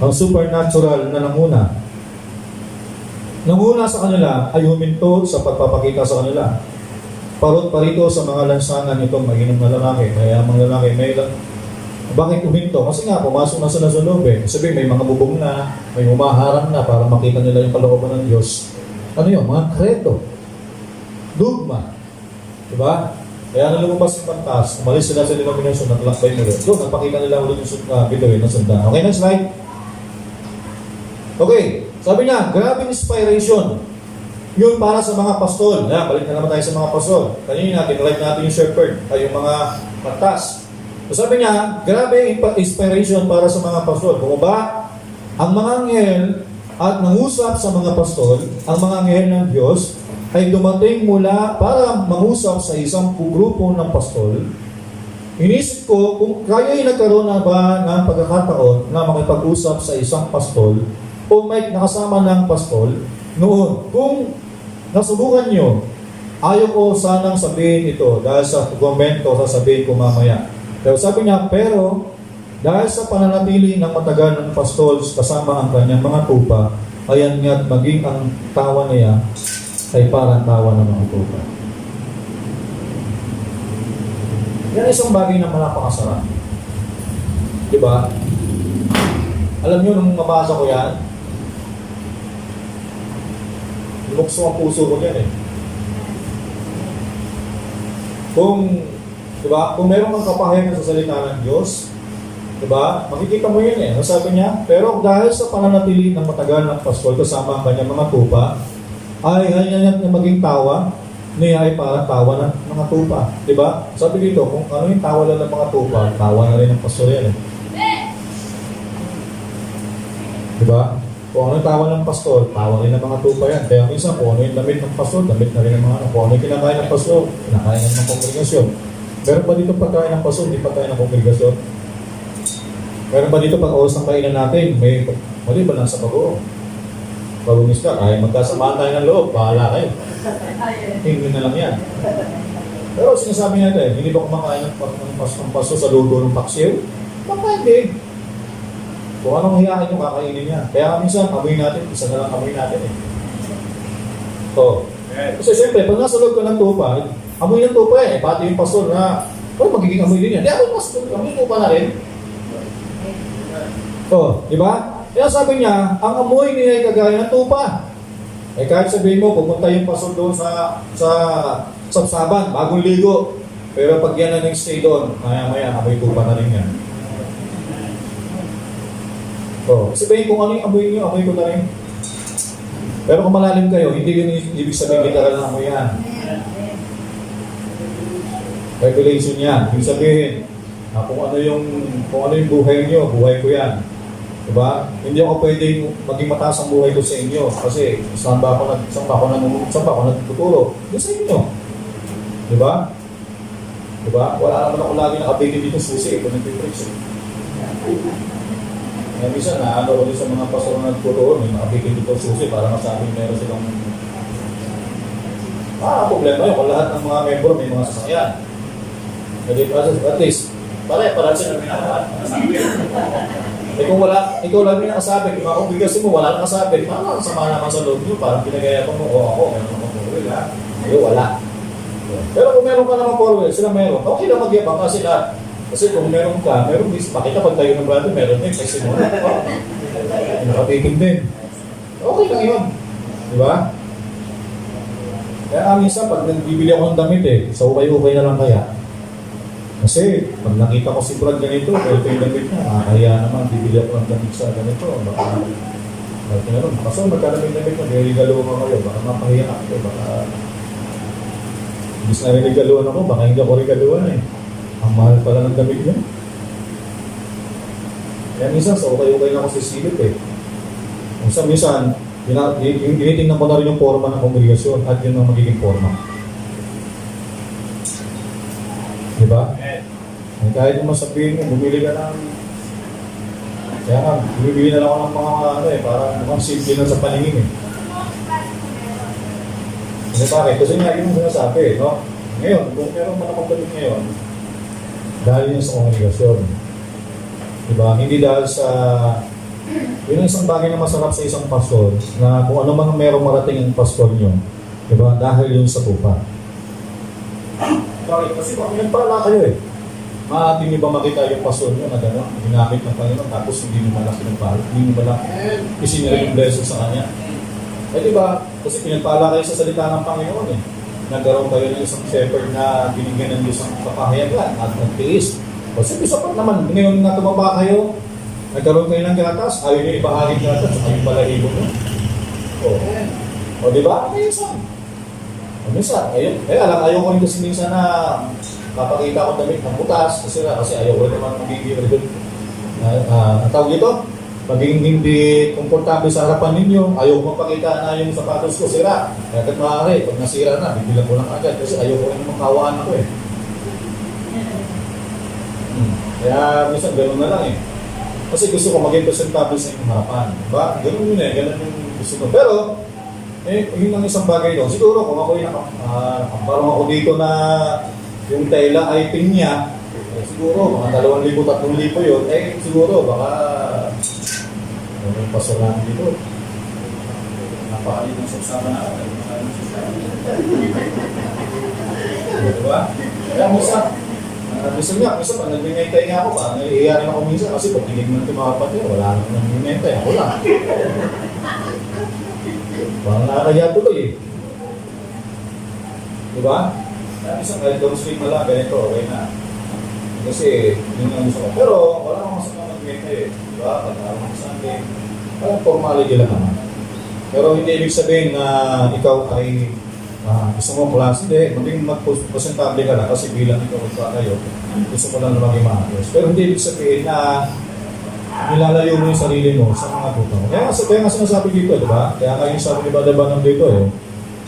ang supernatural na nanguna. Nanguna sa kanila ay huminto sa pagpapakita sa kanila. Parot parito sa mga lansangan itong mag-inom na lalaki. Kaya mga lalaki, bakit huminto? Kasi nga, pumasok na sila sa loob eh. Sabi, may mga bubong na, may humaharang na para makita nila yung kalooban ng Diyos. Ano yun? Mga kredo. Dogma. Diba? Kaya nung lumabas yung pantas, umalis sila sa denominasyon, natalakbay nila. Doon, napakita nila ulit yung bituin ng sundan. Okay, next slide. Okay, sabi niya, grabe inspiration. Yun para sa mga pastol. Balik na naman tayo sa mga pastol. Kanina, tinalive natin yung shepherd, ay yung mga pantas. So sabi niya, grabe inspiration para sa mga pastol. Bumaba ang mga anghel at nangusap sa mga pastol, ang mga anghel ng Diyos, ay dumating mula para mangusap sa isang grupo ng pastol. Inisip ko, kung kayo'y nagkaroon na ba ng pagkakataon na makipag-usap sa isang pastol, o may nakasama ng pastol, noon, kung nasubukan nyo, ayaw ko sanang sabihin ito dahil sa komento, sasabihin ko mamaya. Pero sabi niya, pero dahil sa pananatili ng matagal ng pastol kasama ang kanyang mga tupa, ayan nga't maging ang tawa niya ay parang tawa ng mga tupa. Yan isang bagay na malapakasarap. Diba? Alam nyo, nung mabasa ko yan, lumukso ang puso ko yan eh. Diba? Kung meron kang kapahayagan sa salita ng Diyos, diba? Makikita mo yun eh. Sabi niya, pero dahil sa pananatili ng matagal ng pastol kasama ang kanyang mga tupa, ay ganyan na maging tawa niya ay parang tawa ng mga tupa. Diba? Sabi dito, kung ano yung tawa lang ng mga tupa, tawa na rin ng pastol yan eh. Diba? Kung ano yung tawa ng pastol, tawa rin ng mga tupa yan. Kaya minsan, kung ano yung damit ng pastol, damit na rin ng mga kung ano yung kinakain ng pastol, kinakain ng kongregasyon. Meron ba dito pagkain ng pastol, hindi pagkain ng kongregasyon? Meron ba dito pag oras ng kainan natin, may mali ba nasa bago? Bagong iska, ay magkasamaan tayo ng loob, bahala kayo. Tingin na lang yan. Pero sinasabi natin, hindi ba kumakain ng paso sa luto ng paksiw? Kumakain din. Kung anong hiyain nyo, kakainin niya. Kaya minsan, amoy natin, isa na lang amoy natin eh. So, kasi siyempre, pag nasa loob ka ng tupa, amoy ng tupa eh. Pati yung pastor na, magiging amoy din yan. Di ako pastor, amoy tupa na rin. So, di ba? Kaya sabi niya, ang amoy niya ay kagaya ng tupa. Eh kahit sabihin mo, pupunta yung pastor doon sa sabsaban, bagong ligo. Pero pag yan na nag-stay doon, maya-maya, amoy tupa na rin yan. So, sabihin kung ano yung amoy niyo, amoy ko na rin. Pero kung malalim kayo, hindi yun ibig sabihin literal na amoy yan. Revelation yan. Ibig sabihin, kung ano yung buhay niyo, buhay ko yan. Diba? Hindi ako pwedeng maging mataas ang buhay ko sa inyo kasi saan ba ako nagtuturo? Hindi sa inyo. Diba? Diba? Wala naman ako lagi nakabigil dito susi kung nagpipreach. Kaya minsan naano ko din sa mga pastor na nagtuturo, may nakabigil dito susi para masabing meron silang problema yun kung lahat ng mga member may mga sasakyan. Jadi at least, para sila minahal. Eh kung wala, ikaw lang yung nakasabi, kung ako bigasin mo, wala nakasabi, parang sama naman sa loob nyo, parang pinagaya pa mo, ako, meron akong forward, ha? Ayaw, wala. Pero kung meron ka naman forward, sila meron, okay lang magyabang ka sila. Kasi kung meron ka, meron din, makita pag tayo ng brother, meron din, kasi mo, nakatikim din. Okay lang yun. Di ba? Kaya minsan, pag nagbibili ako ng damit sa ukay-ukay na lang kaya. Kasi pag nakita ko si Brad ganito, pero yung damit na, kaya naman bibili ako ng damit sa ganito. Baka naman, kaso magkano yung damit na, niligaluhan ko kayo, baka mapahiya ako, baka imbis na niligaluhan ako, baka hindi ako regaluhan eh. Ang mahal pala ng damit niya. Kaya minsan, sa ukay-ukay na ako sisilip eh. Minsan, tinitingnan ko na rin yung forma ng kongregasyon at yun ang magiging forma. Diba? Kahit naman sabihin mo, bumili ka ng kaya nga, bumibili na lang ako ng mga parang mukhang simple na sa paningin eh. Kasi bakit? Kasi nga yun yung sinasabi, no? Ngayon, kung meron man akong damit ngayon, dahil yun sa kongregasyon. Diba? Hindi dahil sa yun ang isang bagay na masarap sa isang pastor na kung ano man merong marating ang pastor nyo, diba? Dahil yun sa tupa. Bakit? Kasi kung nagpala kayo eh. Maating ba makita yung pastor nyo na gano'n, ginamit ng Panginoon, tapos hindi nyo malaki ng pala, hindi nyo malaki isinira yung blessing sa Kanya. Eh diba? Kasi pinagpala kayo sa salita ng Panginoon eh. Nagkaroon kayo ng isang shepherd na binigyan ng Diyos ang kapahayagan at nagtiis. O sige, sapat naman, ngayon na tumaba kayo, nagkaroon kayo ng gatas, ayaw nyo ibahagi gatas, ayaw balahibo nyo. O diba? Ano yun? Minsan, ayun. Ayaw ko rin kasi minsan na papakita ko damit ng butas kasi ayaw ko rin naman magiging ang tawag dito, maging hindi komportable sa harapan ninyo. Ayaw ko magpakita na yung sapatos ko sira. Kaya kahit maaari, pag nasira na, bibilang ko lang agad kasi ayaw ko rin makawaan ako eh. Kaya minsan gano'n na lang eh. Kasi gusto ko maging presentable sa inyong harapan. Diba? Gano'n yun eh, gano'n yung gusto ko. Pero, yun ang isang bagay doon. Siguro kung ako parang ako dito na yung tela ay pinya, siguro mga 2,000, 3,000 yun, siguro baka may pasaran dito. Napakalit ng sagsama na ako. Diba? Kaya minsan pag nag-inventay nga ako, parang naiiyarin ako minsan kasi pag tinignan ko mga kapatid, wala naman nag-inventay. Ako lang. Parang nakakaya tuloy eh. Diba? Isang kahit doon street na lang, ganito, okay na. Kasi, yun ang gusto ko. Pero, wala akong masama mag-inventay eh. Diba? Pag-aarang sa akin, parang formality lang naman. Pero hindi ibig sabihin na ikaw ay gusto mo klase, hindi. Maging mag-presentable ka lang kasi bilang ikaw pa kayo, gusto mo lang na maging maayos. Pero hindi ibig sabihin na nilalayo mo yung sarili mo sa mga tuta mo. Kaya nga sinasabi dito, di ba? Kaya nga yung sabi ni Badabanang dito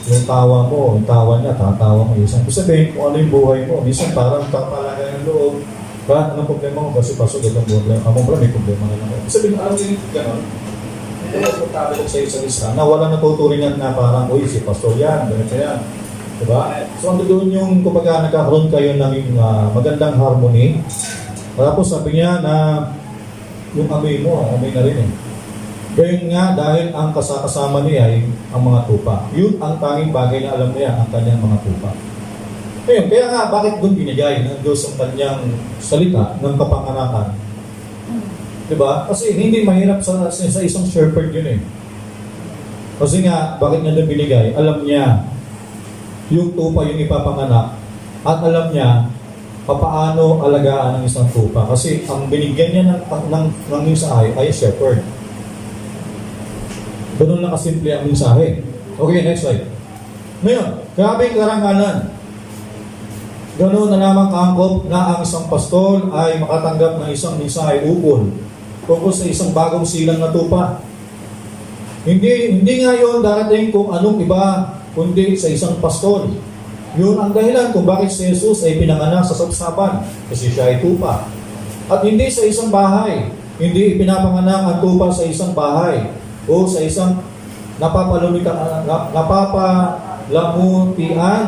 yung tawa mo, yung tawa niya, tatawa mo. Isang sabihin kung ano yung buhay mo. Minsan parang kapalaga ng loob. Ba, anong problema mo? Kasi pasok itong problema. Among pala may problema na lang. Sabihin, alam mo yung gano'n? Hindi mas magtabi sa isang isa na wala natuturingan na parang, uy, si pastor yan, ganito yan. Diba? So, ando doon yung kumbaga nagkakaroon kayo ng magandang harmony. Tapos sabi niya na yung amoy mo, amoy na rin eh. Gayon nga dahil ang kasama niya ay ang mga tupa. Yun ang tanging bagay na alam niya, ang kanyang mga tupa. Ngayon, kaya nga, bakit doon binigay ng Diyos ang kanyang salita ng kapanganakan? Diba? Kasi hindi mahirap sa isang shepherd yun eh. Kasi nga, bakit niya doon binigay? Alam niya yung tupa yung ipapanganak at alam niya papaano alagaan ng isang tupa. Kasi ang binigyan niya ng mensahe ay shepherd. Ganun lang kasimple ang mensahe. Okay, next slide. Ngayon, grabe karangalan. Ganun na lamang kaangkop na ang isang pastol ay makatanggap ng isang mensahe ukol tungkol sa isang bagong silang na tupa. Hindi nga yun darating kung anong iba kundi sa isang pastol. Yun ang dahilan kung bakit si Jesus ay pinanganak sa sapsapan kasi siya ay tupa. At hindi sa isang bahay. Hindi ipinapanganak ang tupa sa isang bahay o sa isang napapalutian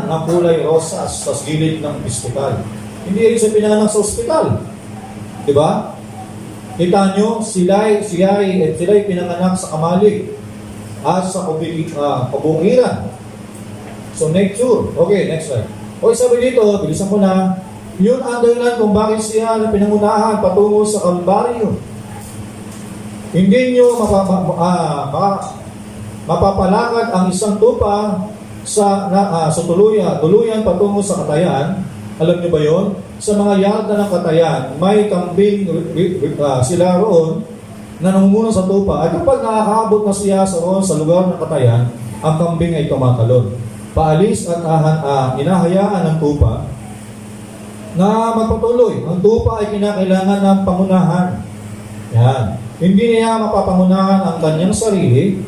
na kulay rosas sa gilid ng ospital. Hindi rin siya pinanganak sa ospital. Diba? Kita nyo, sila ay pinanganak sa kamalig at sa kabukiran. So, nature. Okay, next slide. Okay, sabi dito, bilisan ko na, yun ang dahilan kung bakit siya na pinangunahan patungo sa Kalbaryo. Hindi nyo mapapalakad ang isang tupa sa tuluyan patungo sa katayan. Alam niyo ba yon? Sa mga yarda ng katayan, may kambing sila roon na nangunguna sa tupa. At kapag nakakaabot na siya sa lugar ng katayan, ang kambing ay tumatalon. Paalis at inahayaan ng tupa na magpatuloy. Ang tupa ay kinakailangan ng pangunahan. Yan. Hindi niya mapapangunahan ang kanyang sarili.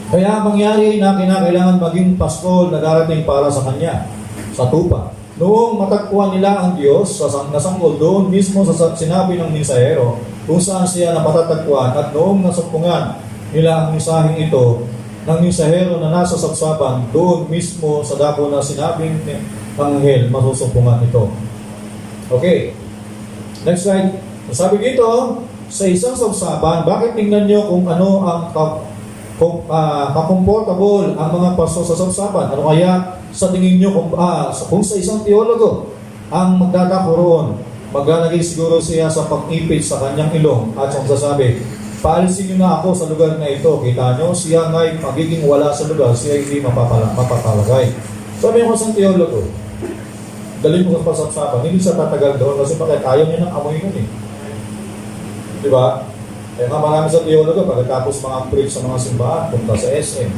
Kaya mangyari na kinakailangan maging pastol na darating para sa kanya, sa tupa. Noong matagpuan nila ang Diyos sa nasanggol doon mismo sa sinabi ng mensahero kung saan siya napatatagpuan at noong nasumpungan nila ang mensaheng ito ng mensahero na nasa sapsapan doon mismo sa dako na sinabing ng anghel masusumpungan ito. Okay. Next slide. Sabi dito, sa isang sapsapan, bakit tingnan nyo kung ano ang comfortable ang mga pasto sa sapsapan? Ano kaya sa tingin nyo kung sa isang teologo ang magdadako roon, maglalagay siguro siya sa pag-ipit sa kanyang ilong at siyang sasabi, paalisin nyo na ako sa lugar na ito. Kita nyo, siya nga'y magiging wala sa lugar, siya hindi mapapalagay. Sabi ko sa teologo, dalhin mo sa pasapsapan, hindi siya tatagal doon kasi bakit ayaw niya ng amoy nun eh. Diba? Kaya nga marami sa teologo, pagkatapos mga preach sa mga simbahan, punta sa SM.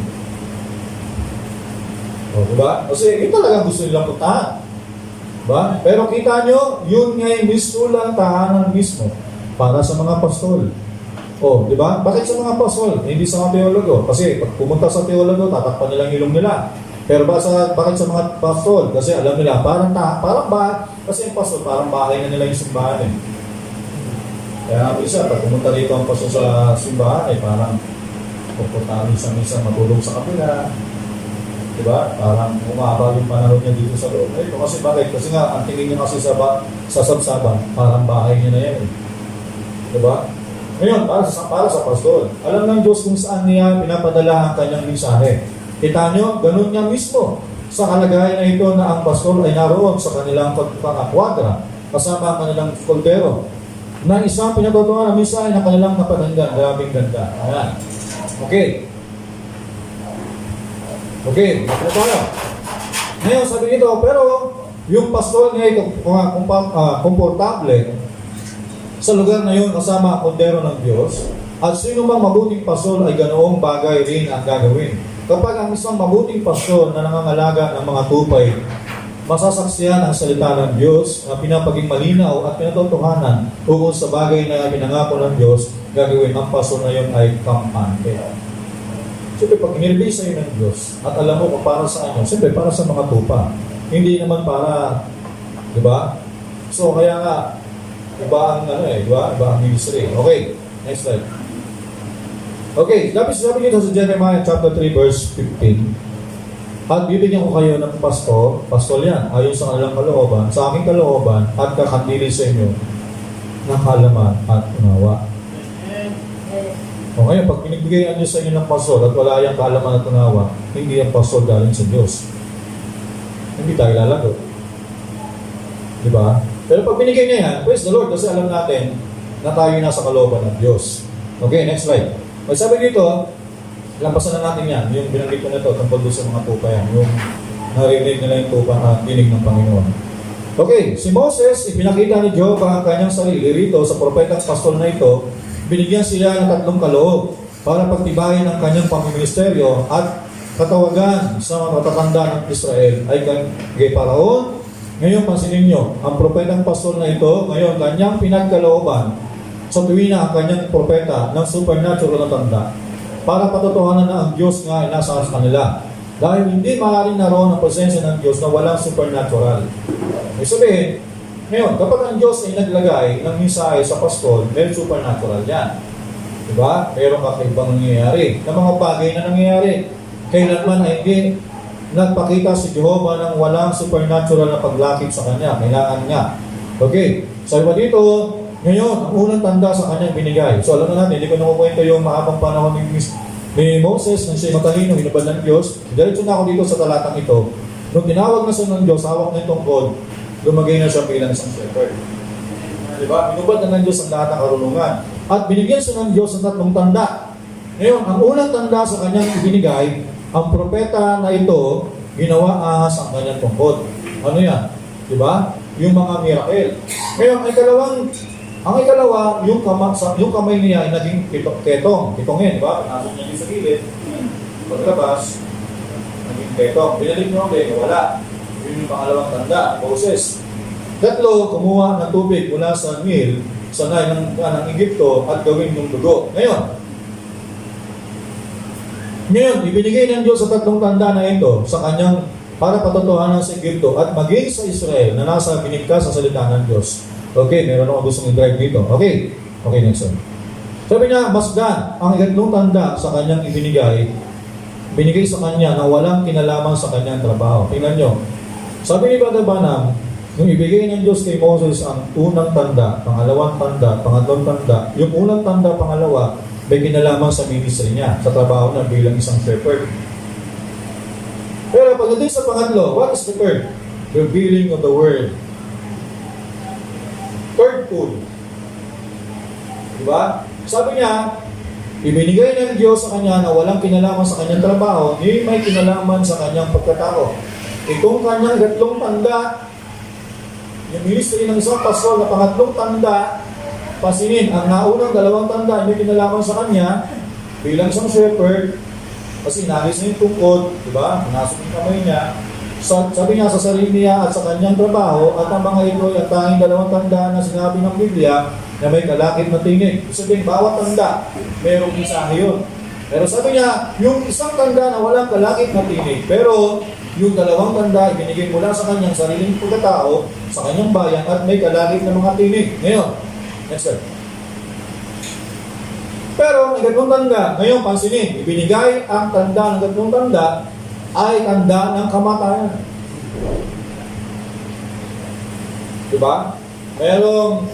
O, diba? Kasi ito talagang gusto nilang puntahan. Diba? Pero kita nyo, yun nga yung mismo lang tahanan mismo para sa mga pastol. O, diba? Bakit sa mga pastol? Hindi sa mga teologo. Kasi pag pumunta sa teologo, tatakpan nilang ilong nila. Pero bakit sa mga pastol? Kasi alam nila, parang kasi yung pastol, parang bahay na nila yung simbahan eh. Kaya isa, pag pumunta dito ang paso sa simbahan, ay parang pupunta minsan matulog sa kapila. Diba? Parang umaba yung panahon niya dito sa loob. Ito kasi bakit? Kasi nga, ang tingin niya kasi sa sabsaban, parang bahay niya na yan. Diba? Ngayon, para sa pastol, alam ng Diyos kung saan niya pinapadala ang kanyang mensahe. Kita nyo, ganun niya mismo. Sa kalagayan na ito na ang pastol ay naroon sa kanilang pagkakwadra, kasama ang kanilang koldero, na isang pinatutuan ng mensahe na kanilang napaganda. Grabing ganda. Ayan. Okay. Okay. Ito tayo. Ngayon, sabi nito, pero yung pastol niya ito, komportable sa lugar na yun kasama ang kondero ng Diyos, at sino mang mabuting pastol ay ganoong bagay rin ang gagawin. Kapag ang isang mabuting pastol na nangangalaga ng mga tupay, masasaksiyan ang salita ng Diyos na pinapaging malinaw at pinatotohanan ukol sa bagay na pinangako ng Diyos, gagawin ang pastol na yun ay kampante. Siyempre, pag inilibig sa iyo ng Diyos at alam mo kung para sa ano, siyempre, para sa mga tupa. Hindi naman para, di ba? So, kaya nga, iba ang ministry. Okay, next slide. Okay, sabi dito sa Jeremiah chapter 3 verse 15. At bibigyan ko kayo ng pastol yan, ayon sa kanilang kalooban, sa aking kalooban, at kakandili sa inyo ng kalaman at unawa. O ngayon, pag binibigay ang Diyos sa inyo ng pastol at wala yung kalaman at unawa, hindi ang pastol galing sa Diyos. Hindi tayo lalago. Diba? Pero pag binigay niya yan, praise the Lord, kasi alam natin na tayo nasa kalooban ng Diyos. Okay, next slide. May sabi dito, lampasan na natin yan, yung binanggit ko na ito, tungkol doon sa mga tupa yan, yung narinig nila yung tupa at dinig ng Panginoon. Okay, si Moses, ipinakita ni Jehovah ang kanyang sarili rito sa propetang pastol na ito, binigyan sila ng 3 kaloob para pagtibayin ang kanyang pamimisteryo at katawagan sa mga matatanda ng Israel ay kay Paraon. Ngayon, pansinin nyo, ang propetang pastol na ito, ngayon, kanyang pinagkalooban sa tuwin na ang kanyang propeta ng supernatural na tanda para patotohanan na ang Diyos nga ay nasa kanila. Dahil hindi maaaring naroon ang presensya ng Diyos na walang supernatural. Ibig sabihin, ngayon, kapag ang Diyos ay naglagay ng mensahe sa pastol, may supernatural yan. Diba? Mayroong kakaibang nangyayari. Na mga bagay na nangyayari. Kailanman ay hindi nagpakita si Jehovah ng walang supernatural na paglakip sa kanya. Kailangan niya. Okay. Sabi pa dito, ngayon, ang unang tanda sa kanyang binigay. So alam na natin, hindi ko nakukwento yung mahabang panahon ni Moses, nang siya matalino, hinubad ng Diyos. Diretso na ako dito sa talatang ito. Nung tinawag na siya ng Diyos, hawak na itong gold, lumagay na siya bilang isang shepherd. Diba? Hinubad na ng Diyos ang lahat ng karunungan. At binigyan siya ng Diyos ng 3 tanda. Ngayon, ang unang tanda sa kanyang ibinigay, ang propeta na ito, ginawa ahas ang kanyang tungkod. Ano yan? Diba? Yung mga miracle. Ngayon, ang ikalawa, yung kamay niya ay naging ketong. Ketong yan, di ba? Pinasok niya yung sa gilid. Pagkabas, naging ketong. Binalik niyo ulit, wala. Yun yung pangalawang tanda, Moses. 3, kumuha ng tubig mula sa Nil, sa Nile ng Egypto, at gawin yung dugo. Ngayon, ibinigay ng Diyos sa 3 tanda na ito sa kanyang para patotohanan sa Egypto at maging sa Israel na nasa binigkas sa salita ng Diyos. Okay, meron ako gustong i-drive dito. Okay, next one. Sabi niya, masdan ang 3 tanda sa kanyang binigay sa kanya na walang kinalaman sa kanyang trabaho. Tingnan nyo. Sabi ni Brother Branham, nung ibigay ng Diyos kay Moses ang unang tanda, pangalawang tanda, pangatlong tanda, yung unang tanda, pangalawa, may kinalaman sa ministry niya, sa trabaho na bilang isang shepherd. Pero pagdating sa pangatlo, what is the third? Revealing of the Word. Third pool. Diba? Sabi niya, ibinigay ng Diyos sa kanya na walang kinalaman sa kanyang trabaho, hindi may kinalaman sa kanyang pagkatao. Itong kanyang 3 tanda, yung ministry ng isang pastor na pangatlong tanda, pasinin, ang naunang 2 tanda, may kinalaman sa kanya, bilang isang shepherd, kasi nagis na yung tungkod, diba? Pinasok yung kamay niya. Sabi niya sa sarili niya at sa kanyang trabaho, at ang mga ito ay ang tanging 2 tanda na sinabi ng Biblia na may kalakip na tingin. Sabihin, bawat tanda, mayroong mensahe yun. Pero sabi niya, yung isang tanda na walang kalakip na tingin, pero yung 2 tanda, ibinigay mula sa kanyang sariling pagkatao, sa kanyang bayan, at may kalakip na mga tingin. Ngayon, next slide. Pero ang 3 tanda, ngayon pansinin, ibinigay ang tanda ng 3 tanda ay tanda ng kamatayan. Diba? Merong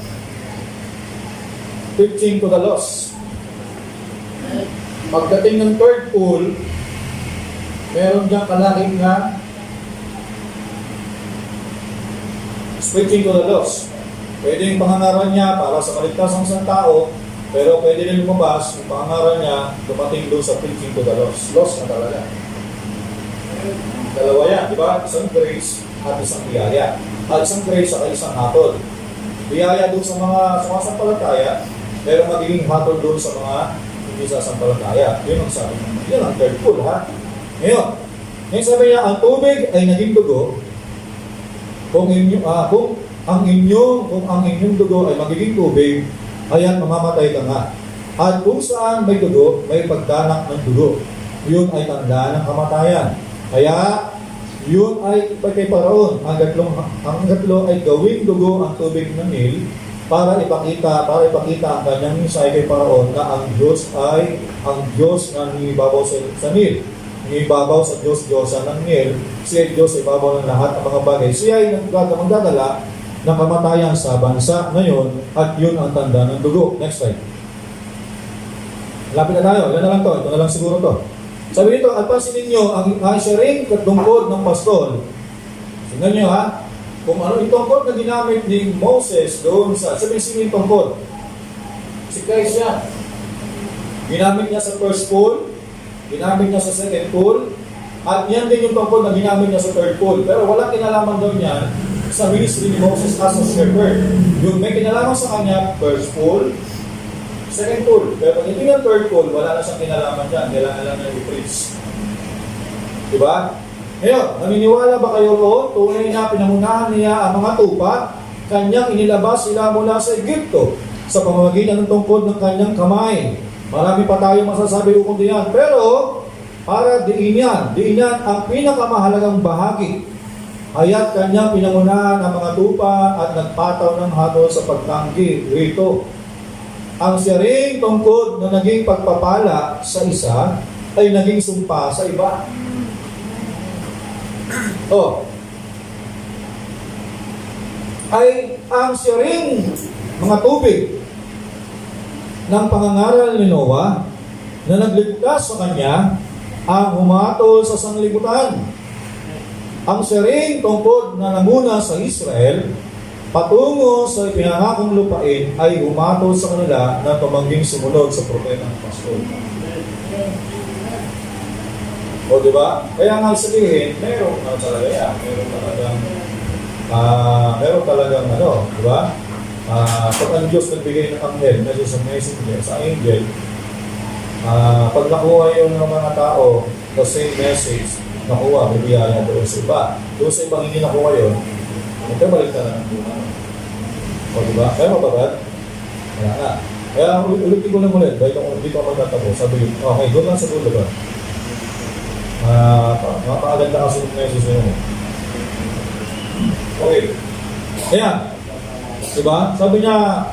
15 to the loss. Pagdating ng third pool, meron diyang kalakip na switching to the loss. Pwede yung pangangaral niya para sa kaligtasan ng isang tao, pero pwede rin lumabas yung pangangaral niya dumating doon sa preaching to the loss. Loss na talaga. Dalawa yan, di ba? Isang grace at isang biyaya. At isang grace at isang hatol. Biyaya doon sa mga sumasampalataya, pero magiging hatol doon sa mga hindi sasampalataya. Yun ang sabi niya. Yun ang third pool, ha? Ngayon sabi niya, ang tubig ay naging dugo kung ang inyong dugo ay magiging tubig, ayan, mamamatay ka nga. At kung saan may dugo, may pagdanak ng dugo. Yun ay tanda ng kamatayan. Kaya, yun ay kay Paraon. Ang 3 ay gawing dugo ang tubig ng Nil para ipakita ang kanyang mensahe kay Paraon na ang Diyos ay ang Diyos na nangibabaw sa Nil. ibabaw sa Diyos, Diyosan ng miel, siya ay Diyos, ibabaw ng lahat ng mga bagay. Siya ay magdadala ng kamatayan sa bansa ngayon at yun ang tanda ng dugo. Next slide. Lapit na tayo. Yan na lang to. Ito na lang siguro to. Sabi nito, at pansinin nyo, ang siya rin katungkod ng pastol. Tingnan nyo ha, kung ano yung tungkod na ginamit ni Moses doon sa, sabihin sino yung tungkod? Si Christ yan. Ginamit niya sa first pool, ginamit niya sa second pool, at yan din yung tungkod na ginamit niya sa third pool. Pero walang kinalaman daw niya sa ministry ni Moses as a shepherd. Yung may kinalaman sa kanya, first pool, second pool. Pero pag hindi yung third pool, wala na siyang kinalaman dyan. Kailangan lang niya i-preach. Diba? Ngayon, naniniwala ba kayo roon? Tunay na pinangunahan niya ang mga tupa, kanyang inilabas sila mula sa Egypto sa pamamagitan ng tungkod ng kanyang kamay. Marami pa tayong masasabi ukol diyan. Pero, para diin yan ang pinakamahalagang bahagi. Haya't kanyang pinangunahan ang mga tupa at nagpataw ng hatol sa pagtanggi rito. Ang siya ring tungkod na naging pagpapala sa isa ay naging sumpa sa iba. Ay ang siya ring mga tubig ng pangangaral ni Noah na nagligtas sa kanya ang humatol sa sanlibutan. Ang siya ring tungkod na namuna sa Israel patungo sa pinangakong lupain ay humatol sa kanila na tumangging sumunod sa propetang pastol. O diba? Kaya nga sabihin, meron talaga yan. Meron talagang ano, diba? Pag ang Diyos nagbigay ng anghel, medyo sa messenger, sa angel, pag nakuha yun ng mga tao, the same message, nakuha, bibiyaya doon sa iba. Doon sa ibang hindi nakuha yun, magkabalik na lang ang o diba? Kaya mababad? Kaya na. Kaya ulitin ko lang ulit, dahil dito ako magtatapos. Sabi yun, okay, doon lang sa dulo ba? Mapakaganda kasi yung message nyo. Okay. Ayan. Diba? Sabi niya,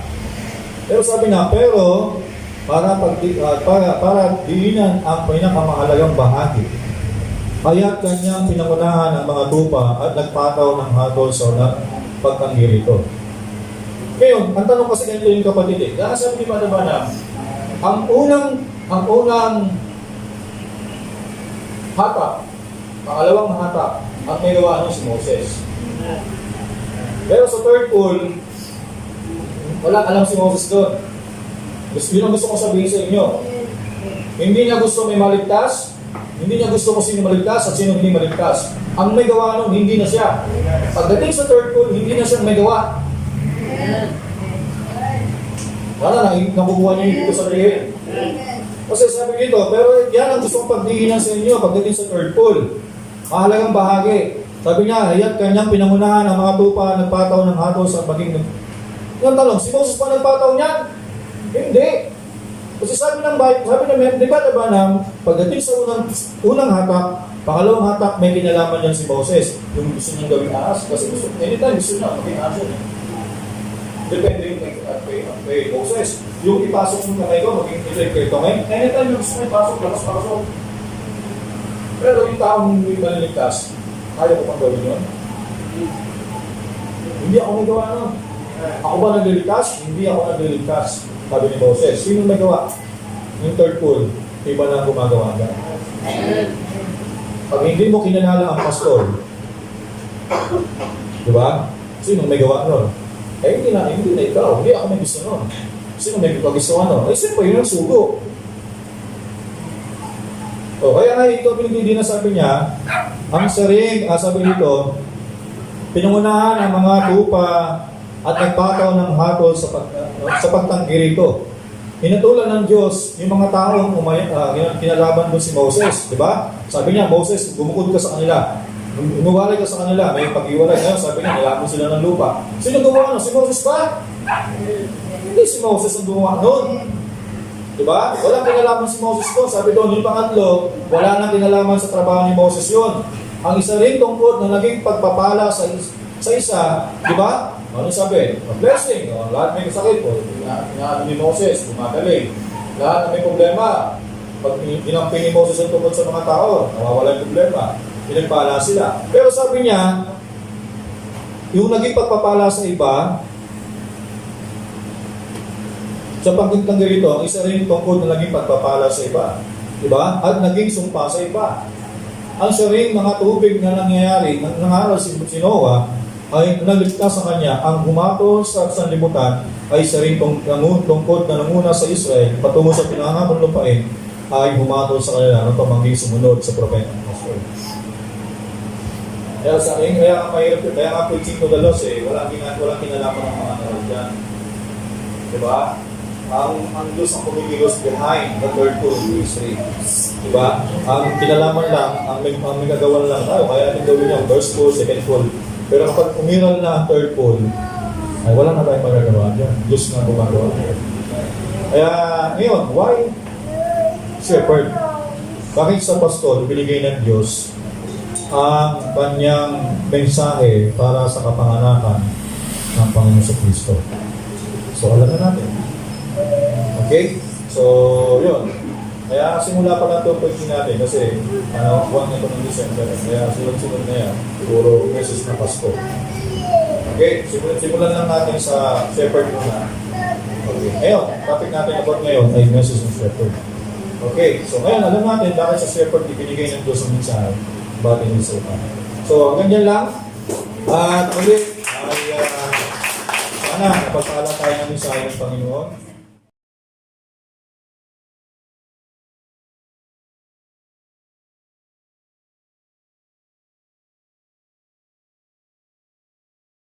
pero para diinan ang pinakamahalagang bahagi. Kaya't kanyang pinangunahan ang mga tupa at nagpataw ng hatol sa pagtanggi rito. Ngayon, ang tanong kasi ganito yung kapatid Kaya sabi ni Madabana, ang unang hatak, pangalawang hatak, ang may gawa si Moses. Pero sa third pool, walang alam si Moses doon. Yun ang gusto ko sabihin sa inyo. Hindi niya gusto may maligtas, hindi niya gusto kung sino maligtas at sino hindi maligtas. Ang may gawa nun, hindi na siya. Pagdating sa third pool, hindi na siya may gawa. Wala na, nakukuha niya yung dito sa lihin. Kasi sabi dito, pero yan ang gusto kong pagdiinan sa inyo pagdating sa third pool. Mahalagang bahagi. Sabi niya, haya't kanyang pinangunahan ang mga tupa, nagpataw ng hatol sa paging. Yung tanong, si Moses pa nagpataw niyan? Hindi. Kasi sabi ng di ba pagdating sa unang hatak, pangalawang hatak, may kinalaman niyan si Moses. Yung gusto niyang gawing ahas. Kasi anytime gusto niya, maging ahas yun. Depende yung kay Moses. Yung ipasok yung kamay ko, maging kay Tongay. Anytime yung gusto niya ipasok, lakas-pasok. Pero yung taong hindi maliligtas, kaya ko pang gawin yun? Hindi ako nagawa nun. Ako ba nagliligtas? Hindi ako nagliligtas. Sabi ni Moses. Sino nagawa? Yung third pool, iba na gumagawa ka. Pag hindi mo kinalala ang pastor, diba? Sino may gawa nun? Hindi na ikaw. Hindi ako may gusto nun. Sino may gusto nun? Siyempre yun ang sugo. Kaya nga ito pinagdidi na sabi niya, ang saring, sabi nito, pinangunahan ang mga tupa at nagpataw ng hatol sa pagtanggi rito. Hinatulan ng Diyos yung mga taong kinalaban doon si Moses, di ba? Sabi niya, Moses, bumukod ka sa kanila. Umuwalay ka sa kanila, may pag-iwalay. Ngayon, sabi niya, nilapon sila ng lupa. Sino gumawa nun? Si Moses ba? Hindi si Moses ang gumawa nun. Diba? Walang kinalaman si Moses doon. Sabi doon, yung pangatlo, wala nang kinalaman sa trabaho ni Moses yun. Ang isa rin tungkod na naging pagpapala sa isa, di ba? Ano sabi? A blessing. Lahat may sakit. Inaano ni Moses, gumagaling. Lahat na may problema, Pag ginampi ni Moses ang tungkol sa mga tao, nawawala yung problema. Pinagpala sila. Pero sabi niya, yung naging pagpapala sa iba, sa pagkintang ganito, ang isa rin tungkol na naging pagpapala sa iba. Diba? At naging sumpa sa iba. Ang siya rin mga tubig na nangyayari, nangaral si Noah, ay naligtas sa kanya. Ang humato sa sanlibutan ay siya rin tungkol na nanguna sa Israel, patungo sa pinangamon lupain, ay humato sa kanila ng pamangking sumunod sa propeta ng Pastor. Kaya sa akin, kaya nga preaching to the lost walang kinalaman ng mga tao dyan. Diba? Ang Diyos ang kumikilos behind the third pull ministry. Diba? Ang kinalaman lang, ang may kagawan lang tayo, kaya ating gawin niya, first pull, second pull. Pero kapag umiral na ang third pull, ay wala na tayong magagawa dyan. Diyos na gumagawa. Kaya ngayon, why shepherd? Bakit sa pastor binigay ng Diyos ang kanyang mensahe para sa kapanganakan ng Panginoon sa Kristo? So alam na natin. Okay? So, yun. Kaya simula pa lang ito pagkin natin kasi buwan na ito ng December. Kaya sunod-sunod na yan. Siguro message na Pasko. Okay? Simulan lang natin sa shepherd muna. Okay. Ngayon, topic natin about ngayon ay message ng shepherd. Okay. So, ngayon, alam natin bakit sa shepherd ibinigay ng Diyos ang mensahe about in Israel. So, ganyan lang. At ulit, ay sana napagpala tayo ng mensahe ng Panginoon.